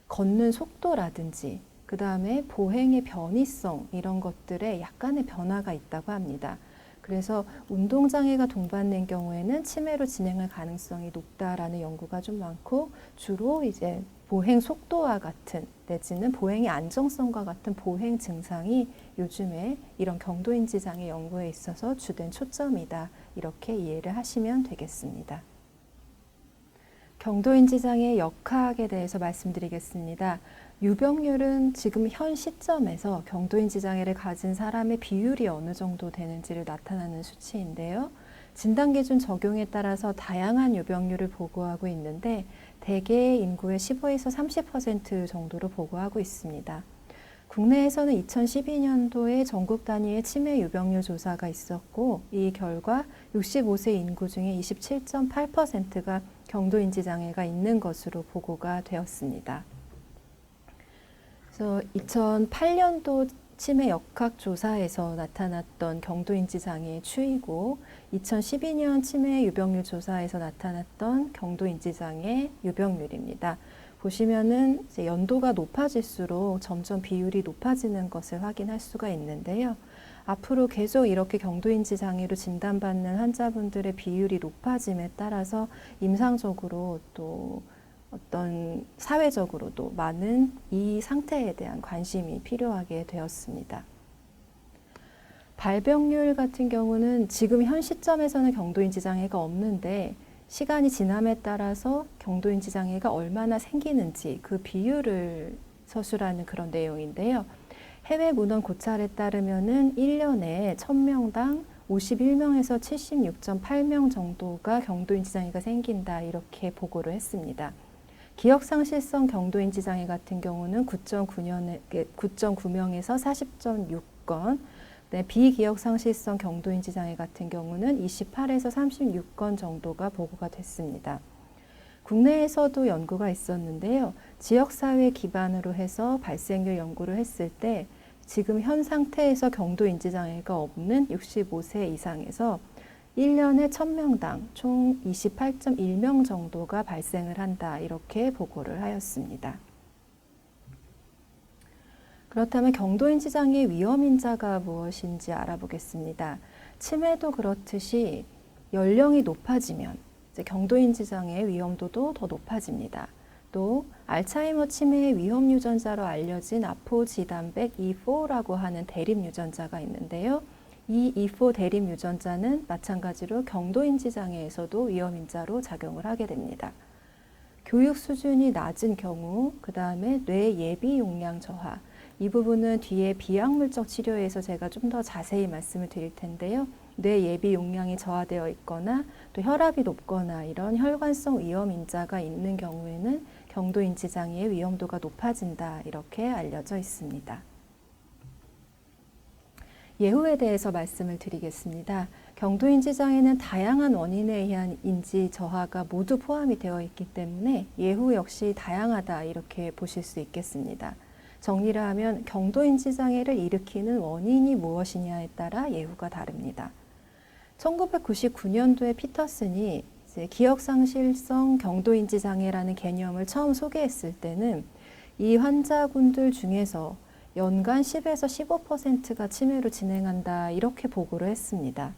걷는 속도라든지 그 다음에 보행의 변이성 이런 것들에 약간의 변화가 있다고 합니다. 그래서 운동장애가 동반된 경우에는 치매로 진행할 가능성이 높다라는 연구가 좀 많고 주로 이제 보행 속도와 같은 내지는 보행의 안정성과 같은 보행 증상이 요즘에 이런 경도인지 장애 연구에 있어서 주된 초점이다. 이렇게 이해를 하시면 되겠습니다. 경도인지 장애의 역학에 대해서 말씀드리겠습니다. 유병률은 지금 현 시점에서 경도인지 장애를 가진 사람의 비율이 어느 정도 되는지를 나타내는 수치인데요. 진단기준 적용에 따라서 다양한 유병률을 보고하고 있는데 대개 인구의 15에서 30% 정도로 보고하고 있습니다. 국내에서는 2012년도에 전국 단위의 치매 유병률 조사가 있었고 이 결과 65세 인구 중에 27.8%가 경도인지 장애가 있는 것으로 보고가 되었습니다. 그래서 2008년도 치매 역학조사에서 나타났던 경도인지 장애의 추이고 2012년 치매 유병률 조사에서 나타났던 경도인지 장애 유병률입니다. 보시면은 이제 연도가 높아질수록 점점 비율이 높아지는 것을 확인할 수가 있는데요. 앞으로 계속 이렇게 경도인지 장애로 진단받는 환자분들의 비율이 높아짐에 따라서 임상적으로 또 어떤 사회적으로도 많은 이 상태에 대한 관심이 필요하게 되었습니다. 발병률 같은 경우는 지금 현 시점에서는 경도인지 장애가 없는데 시간이 지남에 따라서 경도인지 장애가 얼마나 생기는지 그 비율을 서술하는 그런 내용인데요. 해외 문헌 고찰에 따르면은 1년에 1000명당 51명에서 76.8명 정도가 경도인지 장애가 생긴다 이렇게 보고를 했습니다. 기억상실성 경도인지 장애 같은 경우는 9.9명에서 40.6건, 네, 비기억상실성 경도인지 장애 같은 경우는 28에서 36건 정도가 보고가 됐습니다. 국내에서도 연구가 있었는데요. 지역사회 기반으로 해서 발생률 연구를 했을 때 지금 현 상태에서 경도인지 장애가 없는 65세 이상에서 1년에 1000명당 총 28.1명 정도가 발생을 한다 이렇게 보고를 하였습니다. 그렇다면 경도인지 장애 위험인자가 무엇인지 알아보겠습니다. 치매도 그렇듯이 연령이 높아지면 이제 경도인지 장애의 위험도도 더 높아집니다. 또 알츠하이머 치매의 위험 유전자로 알려진 아포지단백 E4라고 하는 대립 유전자가 있는데요. 이 E4 대립 유전자는 마찬가지로 경도인지 장애에서도 위험인자로 작용을 하게 됩니다. 교육 수준이 낮은 경우, 그 다음에 뇌 예비 용량 저하, 이 부분은 뒤에 비약물적 치료에서 제가 좀 더 자세히 말씀을 드릴 텐데요. 뇌 예비 용량이 저하되어 있거나 또 혈압이 높거나 이런 혈관성 위험인자가 있는 경우에는 경도인지 장애의 위험도가 높아진다 이렇게 알려져 있습니다. 예후에 대해서 말씀을 드리겠습니다. 경도인지 장애는 다양한 원인에 의한 인지 저하가 모두 포함이 되어 있기 때문에 예후 역시 다양하다 이렇게 보실 수 있겠습니다. 정리를 하면 경도인지 장애를 일으키는 원인이 무엇이냐에 따라 예후가 다릅니다. 1999년도에 피터슨이 이제 기억상실성 경도인지 장애라는 개념을 처음 소개했을 때는 이 환자분들 중에서 연간 10에서 15%가 치매로 진행한다 이렇게 보고를 했습니다.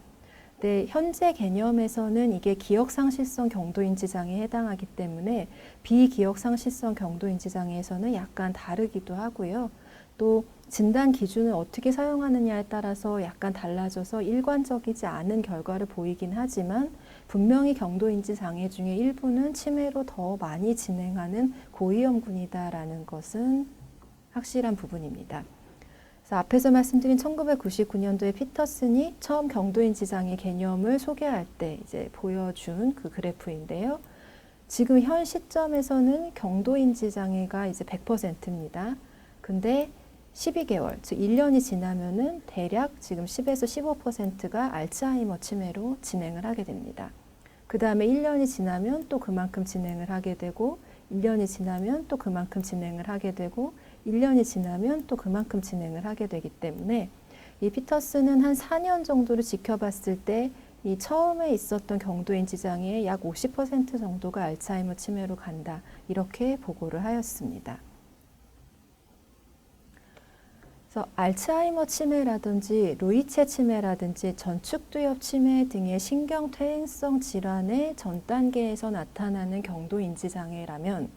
네, 현재 개념에서는 이게 기억상실성 경도인지 장애에 해당하기 때문에 비기억상실성 경도인지 장애에서는 약간 다르기도 하고요. 또 진단 기준을 어떻게 사용하느냐에 따라서 약간 달라져서 일관적이지 않은 결과를 보이긴 하지만 분명히 경도인지 장애 중에 일부는 치매로 더 많이 진행하는 고위험군이다라는 것은 확실한 부분입니다. 그래서 앞에서 말씀드린 1999년도에 피터슨이 처음 경도인지 장애 개념을 소개할 때 이제 보여준 그 그래프인데요. 지금 현 시점에서는 경도인지 장애가 이제 100%입니다. 근데 12개월, 즉 1년이 지나면은 대략 지금 10에서 15%가 알츠하이머 치매로 진행을 하게 됩니다. 그 다음에 1년이 지나면 또 그만큼 진행을 하게 되고 1년이 지나면 또 그만큼 진행을 하게 되고 1년이 지나면 또 그만큼 진행을 하게 되기 때문에 이 피터슨은 한 4년 정도를 지켜봤을 때 이 처음에 있었던 경도인지 장애의 약 50% 정도가 알츠하이머 치매로 간다 이렇게 보고를 하였습니다. 그래서 알츠하이머 치매라든지 루이체 치매라든지 전축두엽 치매 등의 신경퇴행성 질환의 전 단계에서 나타나는 경도인지 장애라면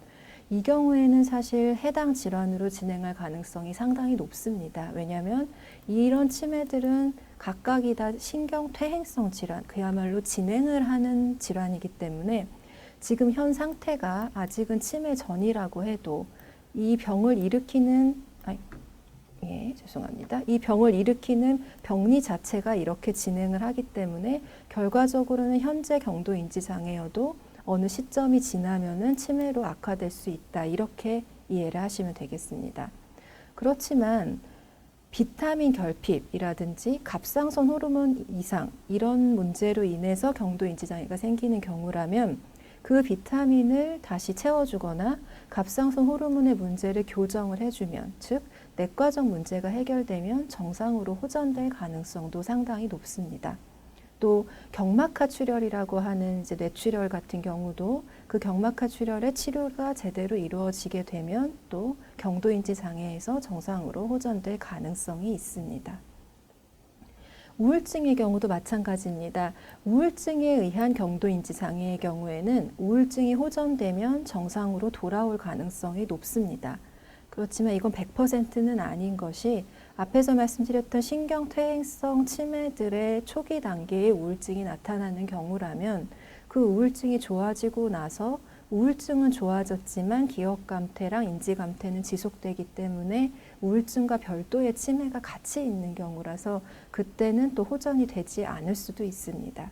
이 경우에는 사실 해당 질환으로 진행할 가능성이 상당히 높습니다. 왜냐하면 이런 치매들은 각각이 다 신경퇴행성 질환, 그야말로 진행을 하는 질환이기 때문에 지금 현 상태가 아직은 치매 전이라고 해도 이 병을 일으키는 이 병을 일으키는 병리 자체가 이렇게 진행을 하기 때문에 결과적으로는 현재 경도인지 장애여도 어느 시점이 지나면은 치매로 악화될 수 있다. 이렇게 이해를 하시면 되겠습니다. 그렇지만 비타민 결핍이라든지 갑상선 호르몬 이상 이런 문제로 인해서 경도인지 장애가 생기는 경우라면 그 비타민을 다시 채워주거나 갑상선 호르몬의 문제를 교정을 해주면, 즉 내과적 문제가 해결되면 정상으로 호전될 가능성도 상당히 높습니다. 또 경막하 출혈이라고 하는 이제 뇌출혈 같은 경우도 그 경막하 출혈의 치료가 제대로 이루어지게 되면 또 경도인지 장애에서 정상으로 호전될 가능성이 있습니다. 우울증의 경우도 마찬가지입니다. 우울증에 의한 경도인지 장애의 경우에는 우울증이 호전되면 정상으로 돌아올 가능성이 높습니다. 그렇지만 이건 100%는 아닌 것이 앞에서 말씀드렸던 신경퇴행성 치매들의 초기 단계의 우울증이 나타나는 경우라면 그 우울증이 좋아지고 나서 우울증은 좋아졌지만 기억감퇴랑 인지감퇴는 지속되기 때문에 우울증과 별도의 치매가 같이 있는 경우라서 그때는 또 호전이 되지 않을 수도 있습니다.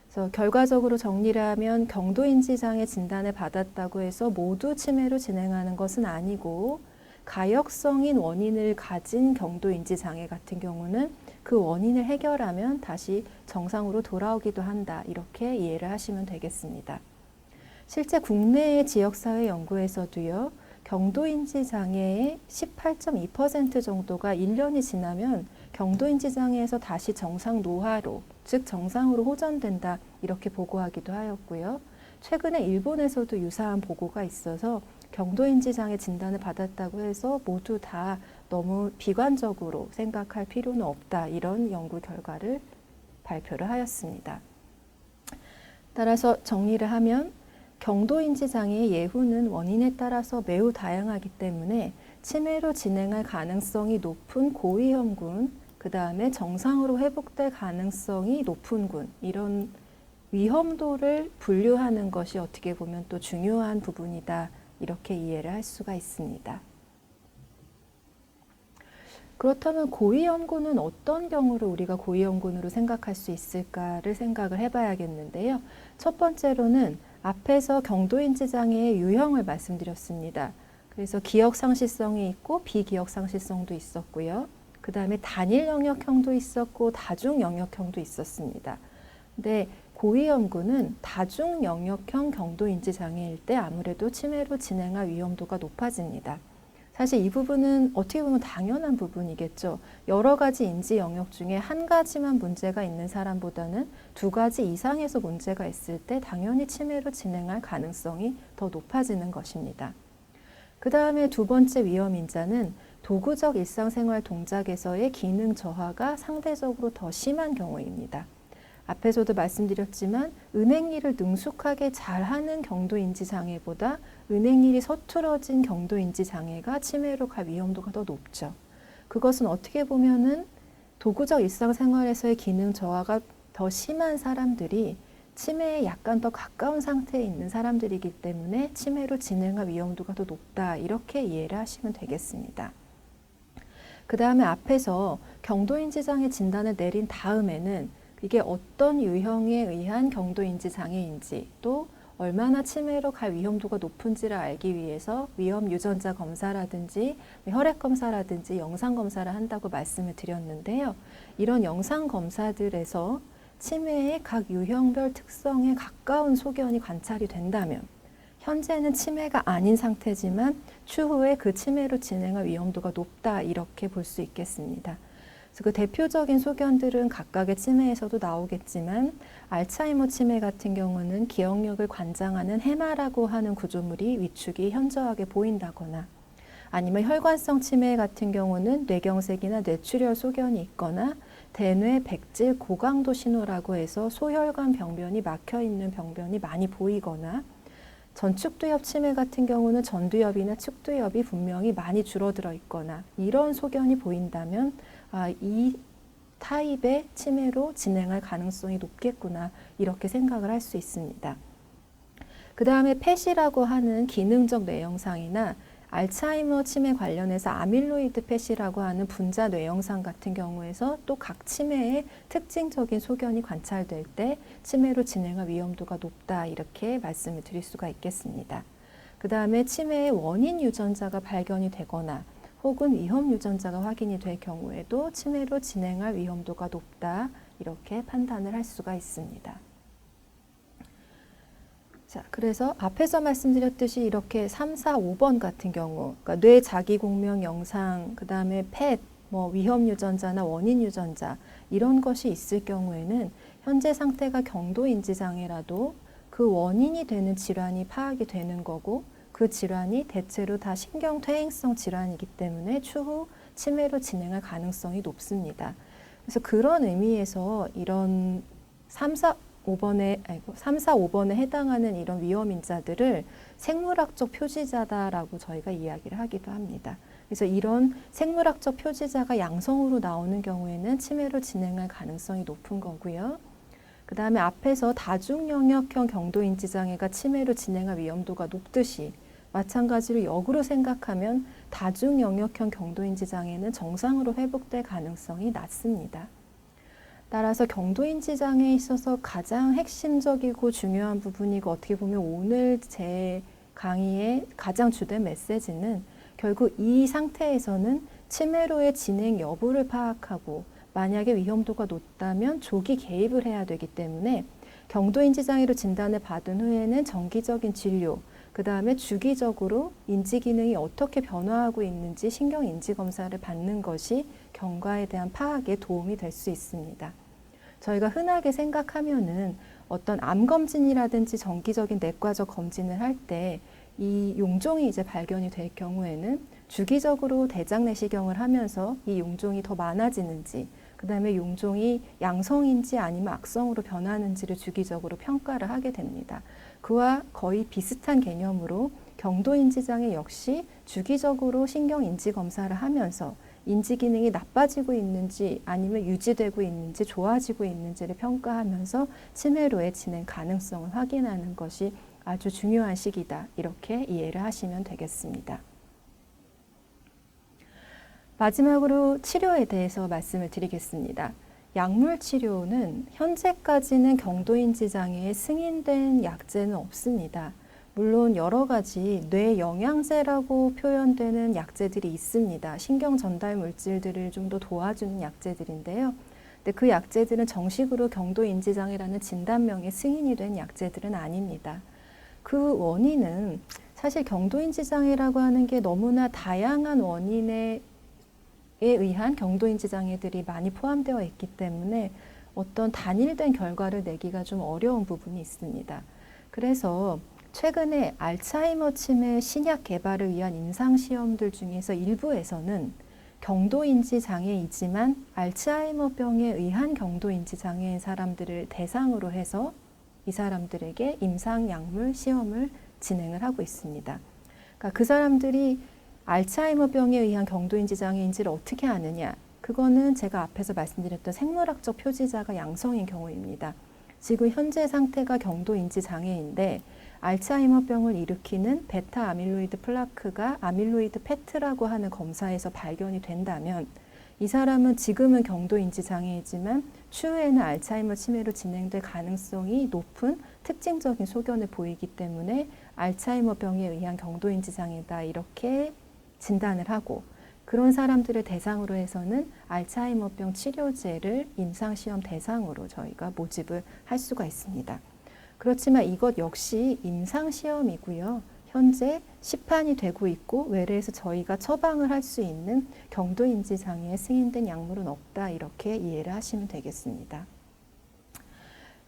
그래서 결과적으로 정리를 하면 경도인지장애 진단을 받았다고 해서 모두 치매로 진행하는 것은 아니고 가역성인 원인을 가진 경도인지장애 같은 경우는 그 원인을 해결하면 다시 정상으로 돌아오기도 한다. 이렇게 이해를 하시면 되겠습니다. 실제 국내의 지역사회 연구에서도요. 경도인지장애의 18.2% 정도가 1년이 지나면 경도인지장애에서 다시 정상 노화로, 즉 정상으로 호전된다 이렇게 보고하기도 하였고요. 최근에 일본에서도 유사한 보고가 있어서 경도인지장애 진단을 받았다고 해서 모두 다 너무 비관적으로 생각할 필요는 없다 이런 연구 결과를 발표를 하였습니다. 따라서 정리를 하면 경도인지장애의 예후는 원인에 따라서 매우 다양하기 때문에 치매로 진행할 가능성이 높은 고위험군, 그 다음에 정상으로 회복될 가능성이 높은 군, 이런 위험도를 분류하는 것이 어떻게 보면 또 중요한 부분이다. 이렇게 이해를 할 수가 있습니다. 그렇다면 고위험군은 어떤 경우를 우리가 고위험군으로 생각할 수 있을까를 생각을 해봐야겠는데요. 첫 번째로는 앞에서 경도인지장애의 유형을 말씀드렸습니다. 그래서 기억상실성이 있고 비기억상실성도 있었고요. 그 다음에 단일 영역형도 있었고 다중 영역형도 있었습니다. 근데 고위험군은 다중 영역형 경도인지 장애일 때 아무래도 치매로 진행할 위험도가 높아집니다. 사실 이 부분은 어떻게 보면 당연한 부분이겠죠. 여러 가지 인지 영역 중에 한 가지만 문제가 있는 사람보다는 두 가지 이상에서 문제가 있을 때 당연히 치매로 진행할 가능성이 더 높아지는 것입니다. 그 다음에 두 번째 위험 인자는 도구적 일상생활 동작에서의 기능 저하가 상대적으로 더 심한 경우입니다. 앞에서도 말씀드렸지만 은행일을 능숙하게 잘하는 경도인지 장애보다 은행일이 서툴어진 경도인지 장애가 치매로 갈 위험도가 더 높죠. 그것은 어떻게 보면은 도구적 일상생활에서의 기능 저하가 더 심한 사람들이 치매에 약간 더 가까운 상태에 있는 사람들이기 때문에 치매로 진행할 위험도가 더 높다. 이렇게 이해를 하시면 되겠습니다. 그 다음에 앞에서 경도인지 장애 진단을 내린 다음에는 이게 어떤 유형에 의한 경도인지 장애인지 또 얼마나 치매로 갈 위험도가 높은지를 알기 위해서 위험 유전자 검사라든지 혈액 검사라든지 영상 검사를 한다고 말씀을 드렸는데요. 이런 영상 검사들에서 치매의 각 유형별 특성에 가까운 소견이 관찰이 된다면 현재는 치매가 아닌 상태지만 추후에 그 치매로 진행할 위험도가 높다 이렇게 볼 수 있겠습니다. 그 대표적인 소견들은 각각의 치매에서도 나오겠지만 알츠하이머 치매 같은 경우는 기억력을 관장하는 해마라고 하는 구조물이 위축이 현저하게 보인다거나 아니면 혈관성 치매 같은 경우는 뇌경색이나 뇌출혈 소견이 있거나 대뇌 백질 고강도 신호라고 해서 소혈관 병변이 막혀 있는 병변이 많이 보이거나 전축두엽 치매 같은 경우는 전두엽이나 측두엽이 분명히 많이 줄어들어 있거나 이런 소견이 보인다면 이 타입의 치매로 진행할 가능성이 높겠구나 이렇게 생각을 할 수 있습니다. 그 다음에 펫이라고 하는 기능적 뇌영상이나 알츠하이머 치매 관련해서 아밀로이드 펫이라고 하는 분자 뇌영상 같은 경우에서 또 각 치매의 특징적인 소견이 관찰될 때 치매로 진행할 위험도가 높다 이렇게 말씀을 드릴 수가 있겠습니다. 그 다음에 치매의 원인 유전자가 발견이 되거나 혹은 위험 유전자가 확인이 될 경우에도 치매로 진행할 위험도가 높다 이렇게 판단을 할 수가 있습니다. 자, 그래서 앞에서 말씀드렸듯이 이렇게 3, 4, 5번 같은 경우, 그러니까 뇌 자기 공명 영상, 그 다음에 펫, 뭐 위험 유전자나 원인 유전자 이런 것이 있을 경우에는 현재 상태가 경도 인지 장애라도 그 원인이 되는 질환이 파악이 되는 거고, 그 질환이 대체로 다 신경 퇴행성 질환이기 때문에 추후 치매로 진행할 가능성이 높습니다. 그래서 그런 의미에서 이런 3, 4, 5번에 해당하는 이런 위험 인자들을 생물학적 표지자다라고 저희가 이야기를 하기도 합니다. 그래서 이런 생물학적 표지자가 양성으로 나오는 경우에는 치매로 진행할 가능성이 높은 거고요. 그 다음에 앞에서 다중영역형 경도인지장애가 치매로 진행할 위험도가 높듯이 마찬가지로 역으로 생각하면 다중영역형 경도인지장애는 정상으로 회복될 가능성이 낮습니다. 따라서 경도인지장애에 있어서 가장 핵심적이고 중요한 부분이고 어떻게 보면 오늘 제 강의의 가장 주된 메시지는 결국 이 상태에서는 치매로의 진행 여부를 파악하고 만약에 위험도가 높다면 조기 개입을 해야 되기 때문에 경도인지장애로 진단을 받은 후에는 정기적인 진료, 그 다음에 주기적으로 인지기능이 어떻게 변화하고 있는지 신경인지검사를 받는 것이 경과에 대한 파악에 도움이 될 수 있습니다. 저희가 흔하게 생각하면은 어떤 암검진이라든지 정기적인 내과적 검진을 할 때 이 용종이 이제 발견이 될 경우에는 주기적으로 대장 내시경을 하면서 이 용종이 더 많아지는지, 그 다음에 용종이 양성인지 아니면 악성으로 변하는지를 주기적으로 평가를 하게 됩니다. 그와 거의 비슷한 개념으로 경도인지장애 역시 주기적으로 신경인지 검사를 하면서 인지 기능이 나빠지고 있는지 아니면 유지되고 있는지 좋아지고 있는지를 평가하면서 치매로의 진행 가능성을 확인하는 것이 아주 중요한 시기다. 이렇게 이해를 하시면 되겠습니다. 마지막으로 치료에 대해서 말씀을 드리겠습니다. 약물 치료는 현재까지는 경도인지 장애에 승인된 약제는 없습니다. 물론 여러 가지 뇌 영양제라고 표현되는 약제들이 있습니다. 신경 전달 물질들을 좀 더 도와주는 약제들인데요. 근데 그 약제들은 정식으로 경도인지 장애라는 진단명에 승인이 된 약제들은 아닙니다. 그 원인은 사실 경도인지 장애라고 하는 게 너무나 다양한 원인에 의한 경도인지 장애들이 많이 포함되어 있기 때문에 어떤 단일된 결과를 내기가 좀 어려운 부분이 있습니다. 그래서 최근에 알츠하이머 치매 신약 개발을 위한 임상시험들 중에서 일부에서는 경도인지 장애이지만 알츠하이머병에 의한 경도인지 장애인 사람들을 대상으로 해서 이 사람들에게 임상약물 시험을 진행을 하고 있습니다. 그러니까 그 사람들이 알츠하이머병에 의한 경도인지 장애인지를 어떻게 아느냐? 그거는 제가 앞에서 말씀드렸던 생물학적 표지자가 양성인 경우입니다. 지금 현재 상태가 경도인지 장애인데 알츠하이머병을 일으키는 베타 아밀로이드 플라크가 아밀로이드 페트라고 하는 검사에서 발견이 된다면 이 사람은 지금은 경도인지 장애이지만 추후에는 알츠하이머 치매로 진행될 가능성이 높은 특징적인 소견을 보이기 때문에 알츠하이머병에 의한 경도인지 장애다 이렇게 진단을 하고 그런 사람들을 대상으로 해서는 알츠하이머병 치료제를 임상시험 대상으로 저희가 모집을 할 수가 있습니다. 그렇지만 이것 역시 임상시험이고요. 현재 시판이 되고 있고 외래에서 저희가 처방을 할 수 있는 경도인지 장애에 승인된 약물은 없다 이렇게 이해를 하시면 되겠습니다.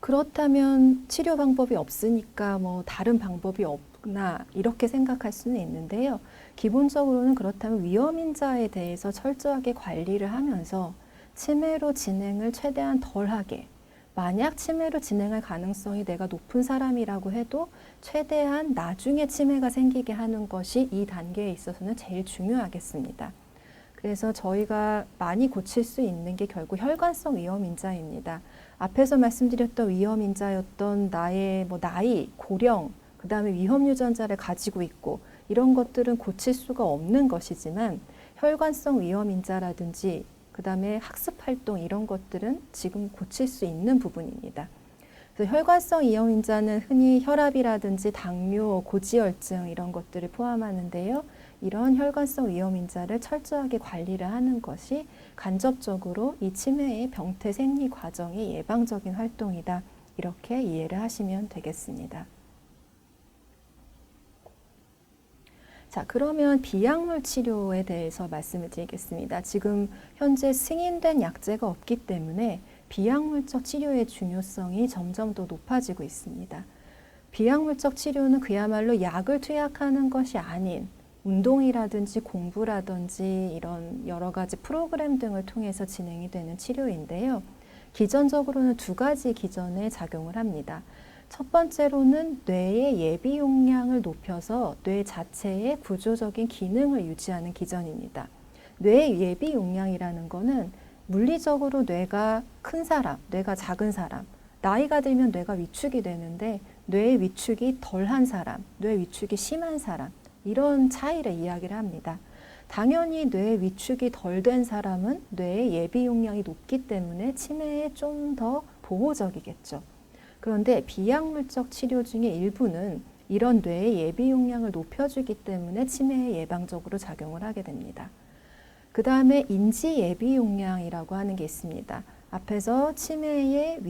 그렇다면 치료 방법이 없으니까 뭐 다른 방법이 없나 이렇게 생각할 수는 있는데요. 기본적으로는 그렇다면 위험인자에 대해서 철저하게 관리를 하면서 치매로 진행을 최대한 덜하게 만약 치매로 진행할 가능성이 내가 높은 사람이라고 해도 최대한 나중에 치매가 생기게 하는 것이 이 단계에 있어서는 제일 중요하겠습니다. 그래서 저희가 많이 고칠 수 있는 게 결국 혈관성 위험인자입니다. 앞에서 말씀드렸던 위험인자였던 나의 나이, 고령, 그 다음에 위험 유전자를 가지고 있고 이런 것들은 고칠 수가 없는 것이지만 혈관성 위험인자라든지 그 다음에 학습활동 이런 것들은 지금 고칠 수 있는 부분입니다. 그래서 혈관성 위험인자는 흔히 혈압이라든지 당뇨, 고지혈증 이런 것들을 포함하는데요. 이런 혈관성 위험인자를 철저하게 관리를 하는 것이 간접적으로 이 치매의 병태 생리 과정의 예방적인 활동이다. 이렇게 이해를 하시면 되겠습니다. 자, 그러면 비약물 치료에 대해서 말씀을 드리겠습니다. 지금 현재 승인된 약제가 없기 때문에 비약물적 치료의 중요성이 점점 더 높아지고 있습니다. 비약물적 치료는 그야말로 약을 투약하는 것이 아닌 운동이라든지 공부라든지 이런 여러 가지 프로그램 등을 통해서 진행이 되는 치료인데요. 기전적으로는 두 가지 기전에 작용을 합니다. 첫 번째로는 뇌의 예비 용량을 높여서 뇌 자체의 구조적인 기능을 유지하는 기전입니다. 뇌의 예비 용량이라는 거는 물리적으로 뇌가 큰 사람, 뇌가 작은 사람, 나이가 들면 뇌가 위축이 되는데 뇌의 위축이 덜한 사람, 뇌 위축이 심한 사람, 이런 차이를 이야기를 합니다. 당연히 뇌 위축이 덜 된 사람은 뇌의 예비 용량이 높기 때문에 치매에 좀 더 보호적이겠죠. 그런데 비약물적 치료 중에 일부는 이런 뇌의 예비 용량을 높여주기 때문에 치매에 예방적으로 작용을 하게 됩니다. 그 다음에 인지 예비 용량이라고 하는 게 있습니다. 앞에서 치매의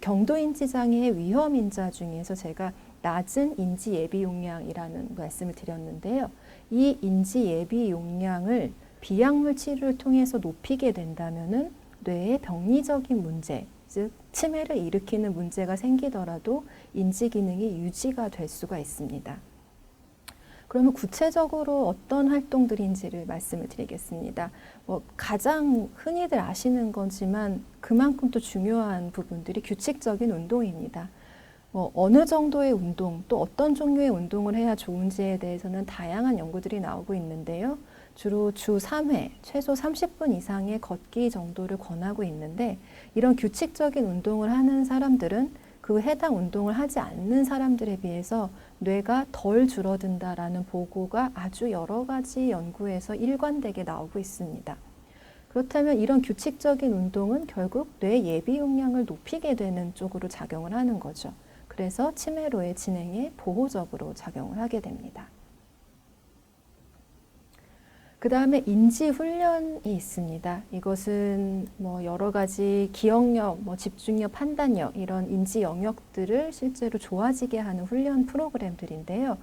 경도인지 장애의 위험 인자 중에서 제가 낮은 인지 예비 용량이라는 말씀을 드렸는데요. 이 인지 예비 용량을 비약물 치료를 통해서 높이게 된다면은 뇌의 병리적인 문제, 즉 치매를 일으키는 문제가 생기더라도 인지 기능이 유지가 될 수가 있습니다. 그러면 구체적으로 어떤 활동들인지를 말씀을 드리겠습니다. 가장 흔히들 아시는 거지만 그만큼 또 중요한 부분들이 규칙적인 운동입니다. 어느 정도의 운동, 또 어떤 종류의 운동을 해야 좋은지에 대해서는 다양한 연구들이 나오고 있는데요. 주로 주 3회, 최소 30분 이상의 걷기 정도를 권하고 있는데 이런 규칙적인 운동을 하는 사람들은 그 해당 운동을 하지 않는 사람들에 비해서 뇌가 덜 줄어든다라는 보고가 아주 여러 가지 연구에서 일관되게 나오고 있습니다. 그렇다면 이런 규칙적인 운동은 결국 뇌 예비 용량을 높이게 되는 쪽으로 작용을 하는 거죠. 그래서 치매로의 진행에 보호적으로 작용을 하게 됩니다. 그 다음에 인지 훈련이 있습니다. 이것은 여러 가지 기억력, 집중력, 판단력 이런 인지 영역들을 실제로 좋아지게 하는 훈련 프로그램들인데요.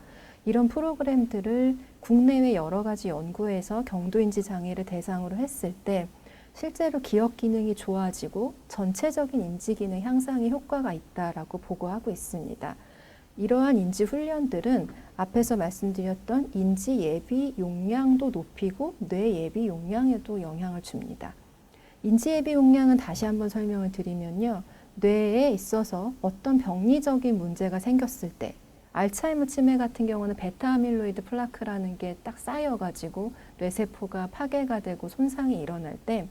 이런 프로그램들을 국내외 여러 가지 연구에서 경도인지 장애를 대상으로 했을 때 실제로 기억 기능이 좋아지고 전체적인 인지 기능 향상에 효과가 있다라고 보고하고 있습니다. 이러한 인지 훈련들은 앞에서 말씀드렸던 인지 예비 용량도 높이고 뇌 예비 용량에도 영향을 줍니다. 인지 예비 용량은 다시 한번 설명을 드리면요. 뇌에 있어서 어떤 병리적인 문제가 생겼을 때 알츠하이머 치매 같은 경우는 베타 아밀로이드 플라크라는 게 딱 쌓여가지고 뇌세포가 파괴가 되고 손상이 일어날 때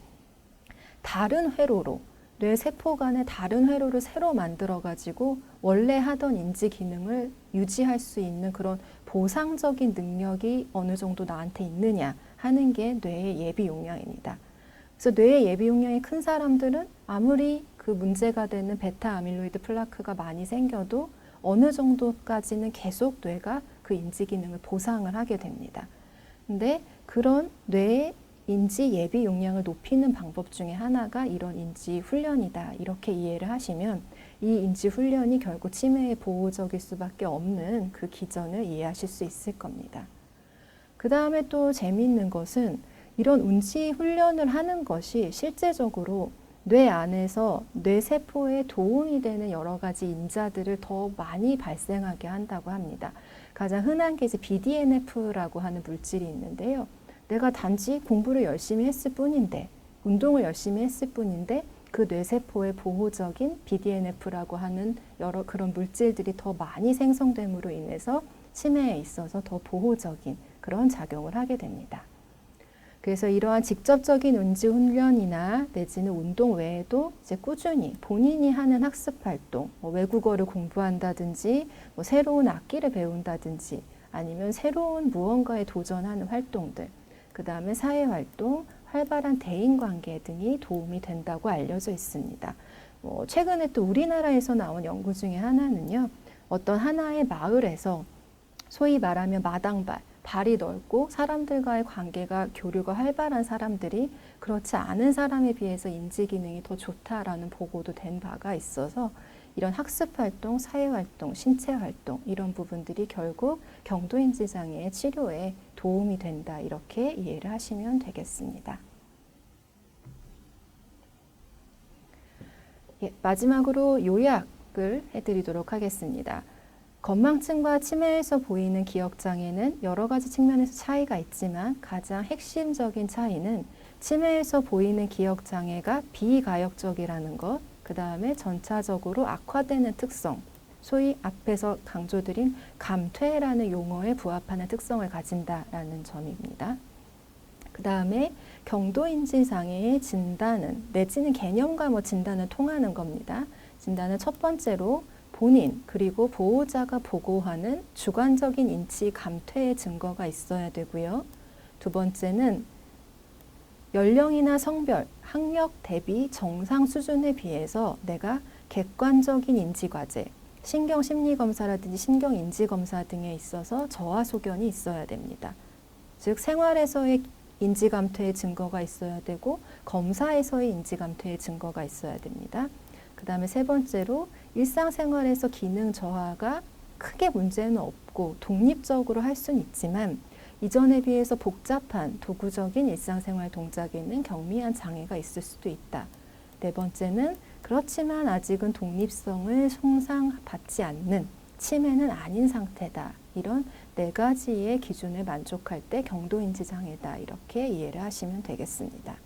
다른 회로로 뇌세포 간의 다른 회로를 새로 만들어가지고 원래 하던 인지 기능을 유지할 수 있는 그런 보상적인 능력이 어느 정도 나한테 있느냐 하는 게 뇌의 예비 용량입니다. 그래서 뇌의 예비 용량이 큰 사람들은 아무리 그 문제가 되는 베타 아밀로이드 플라크가 많이 생겨도 어느 정도까지는 계속 뇌가 그 인지 기능을 보상을 하게 됩니다. 근데 그런 뇌의 인지 예비 용량을 높이는 방법 중에 하나가 이런 인지 훈련이다. 이렇게 이해를 하시면 이 인지 훈련이 결국 치매에 보호적일 수밖에 없는 그 기전을 이해하실 수 있을 겁니다. 그 다음에 또 재미있는 것은 이런 인지 훈련을 하는 것이 실제적으로 뇌 안에서 뇌세포에 도움이 되는 여러 가지 인자들을 더 많이 발생하게 한다고 합니다. 가장 흔한 게 이제 BDNF라고 하는 물질이 있는데요. 내가 단지 공부를 열심히 했을 뿐인데, 운동을 열심히 했을 뿐인데 그 뇌세포의 보호적인 BDNF라고 하는 여러 그런 물질들이 더 많이 생성됨으로 인해서 치매에 있어서 더 보호적인 그런 작용을 하게 됩니다. 그래서 이러한 직접적인 인지 훈련이나 내지는 운동 외에도 이제 꾸준히 본인이 하는 학습 활동, 외국어를 공부한다든지 새로운 악기를 배운다든지 아니면 새로운 무언가에 도전하는 활동들, 그 다음에 사회활동, 활발한 대인관계 등이 도움이 된다고 알려져 있습니다. 최근에 또 우리나라에서 나온 연구 중에 하나는요. 어떤 하나의 마을에서 소위 말하면 마당발, 발이 넓고 사람들과의 관계가 교류가 활발한 사람들이 그렇지 않은 사람에 비해서 인지 기능이 더 좋다라는 보고도 된 바가 있어서 이런 학습 활동, 사회 활동, 신체 활동 이런 부분들이 결국 경도인지 장애의 치료에 도움이 된다. 이렇게 이해를 하시면 되겠습니다. 예, 마지막으로 요약을 해드리도록 하겠습니다. 건망증과 치매에서 보이는 기억장애는 여러 가지 측면에서 차이가 있지만 가장 핵심적인 차이는 치매에서 보이는 기억장애가 비가역적이라는 것, 그 다음에 전차적으로 악화되는 특성, 소위 앞에서 강조드린 감퇴라는 용어에 부합하는 특성을 가진다라는 점입니다. 그 다음에 경도인지 장애의 진단은 내지는 개념과 진단은 통하는 겁니다. 진단은 첫 번째로 본인 그리고 보호자가 보고하는 주관적인 인치 감퇴의 증거가 있어야 되고요. 두 번째는 연령이나 성별, 학력 대비 정상 수준에 비해서 내가 객관적인 인지과제, 신경심리검사라든지 신경인지검사 등에 있어서 저하소견이 있어야 됩니다. 즉 생활에서의 인지감퇴의 증거가 있어야 되고 검사에서의 인지감퇴의 증거가 있어야 됩니다. 그 다음에 세 번째로 일상생활에서 기능 저하가 크게 문제는 없고 독립적으로 할 수는 있지만 이전에 비해서 복잡한 도구적인 일상생활 동작에는 경미한 장애가 있을 수도 있다. 네 번째는 그렇지만 아직은 독립성을 손상받지 않는 치매는 아닌 상태다. 이런 네 가지의 기준을 만족할 때 경도인지 장애다. 이렇게 이해를 하시면 되겠습니다.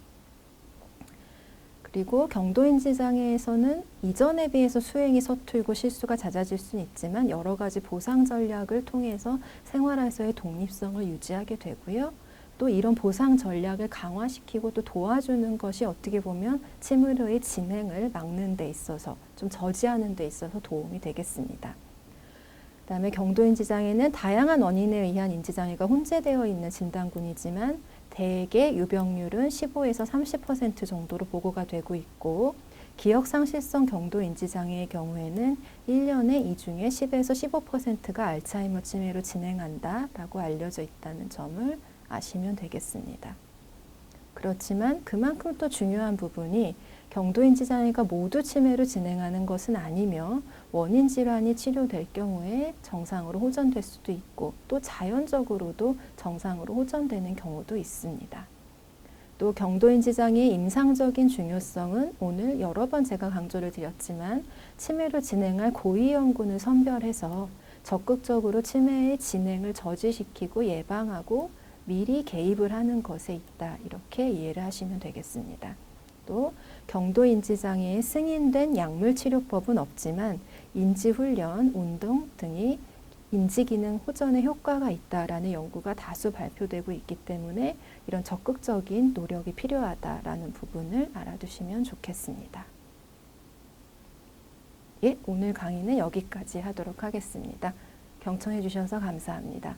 그리고 경도인지 장애에서는 이전에 비해서 수행이 서툴고 실수가 잦아질 수는 있지만 여러 가지 보상 전략을 통해서 생활에서의 독립성을 유지하게 되고요. 또 이런 보상 전략을 강화시키고 또 도와주는 것이 어떻게 보면 치매의 진행을 막는 데 있어서 좀 저지하는 데 있어서 도움이 되겠습니다. 그다음에 경도인지 장애는 다양한 원인에 의한 인지장애가 혼재되어 있는 진단군이지만 대개 유병률은 15에서 30% 정도로 보고가 되고 있고 기억상실성 경도인지장애의 경우에는 1년에 이 중에 10에서 15%가 알츠하이머 치매로 진행한다라고 알려져 있다는 점을 아시면 되겠습니다. 그렇지만 그만큼 또 중요한 부분이 경도인지 장애가 모두 치매로 진행하는 것은 아니며 원인 질환이 치료될 경우에 정상으로 호전될 수도 있고 또 자연적으로도 정상으로 호전되는 경우도 있습니다. 또 경도인지 장애의 임상적인 중요성은 오늘 여러 번 제가 강조를 드렸지만 치매로 진행할 고위험군을 선별해서 적극적으로 치매의 진행을 저지시키고 예방하고 미리 개입을 하는 것에 있다. 이렇게 이해를 하시면 되겠습니다. 또 경도인지장애에 승인된 약물치료법은 없지만 인지훈련, 운동 등이 인지기능 호전에 효과가 있다라는 연구가 다수 발표되고 있기 때문에 이런 적극적인 노력이 필요하다라는 부분을 알아두시면 좋겠습니다. 예, 오늘 강의는 여기까지 하도록 하겠습니다. 경청해 주셔서 감사합니다.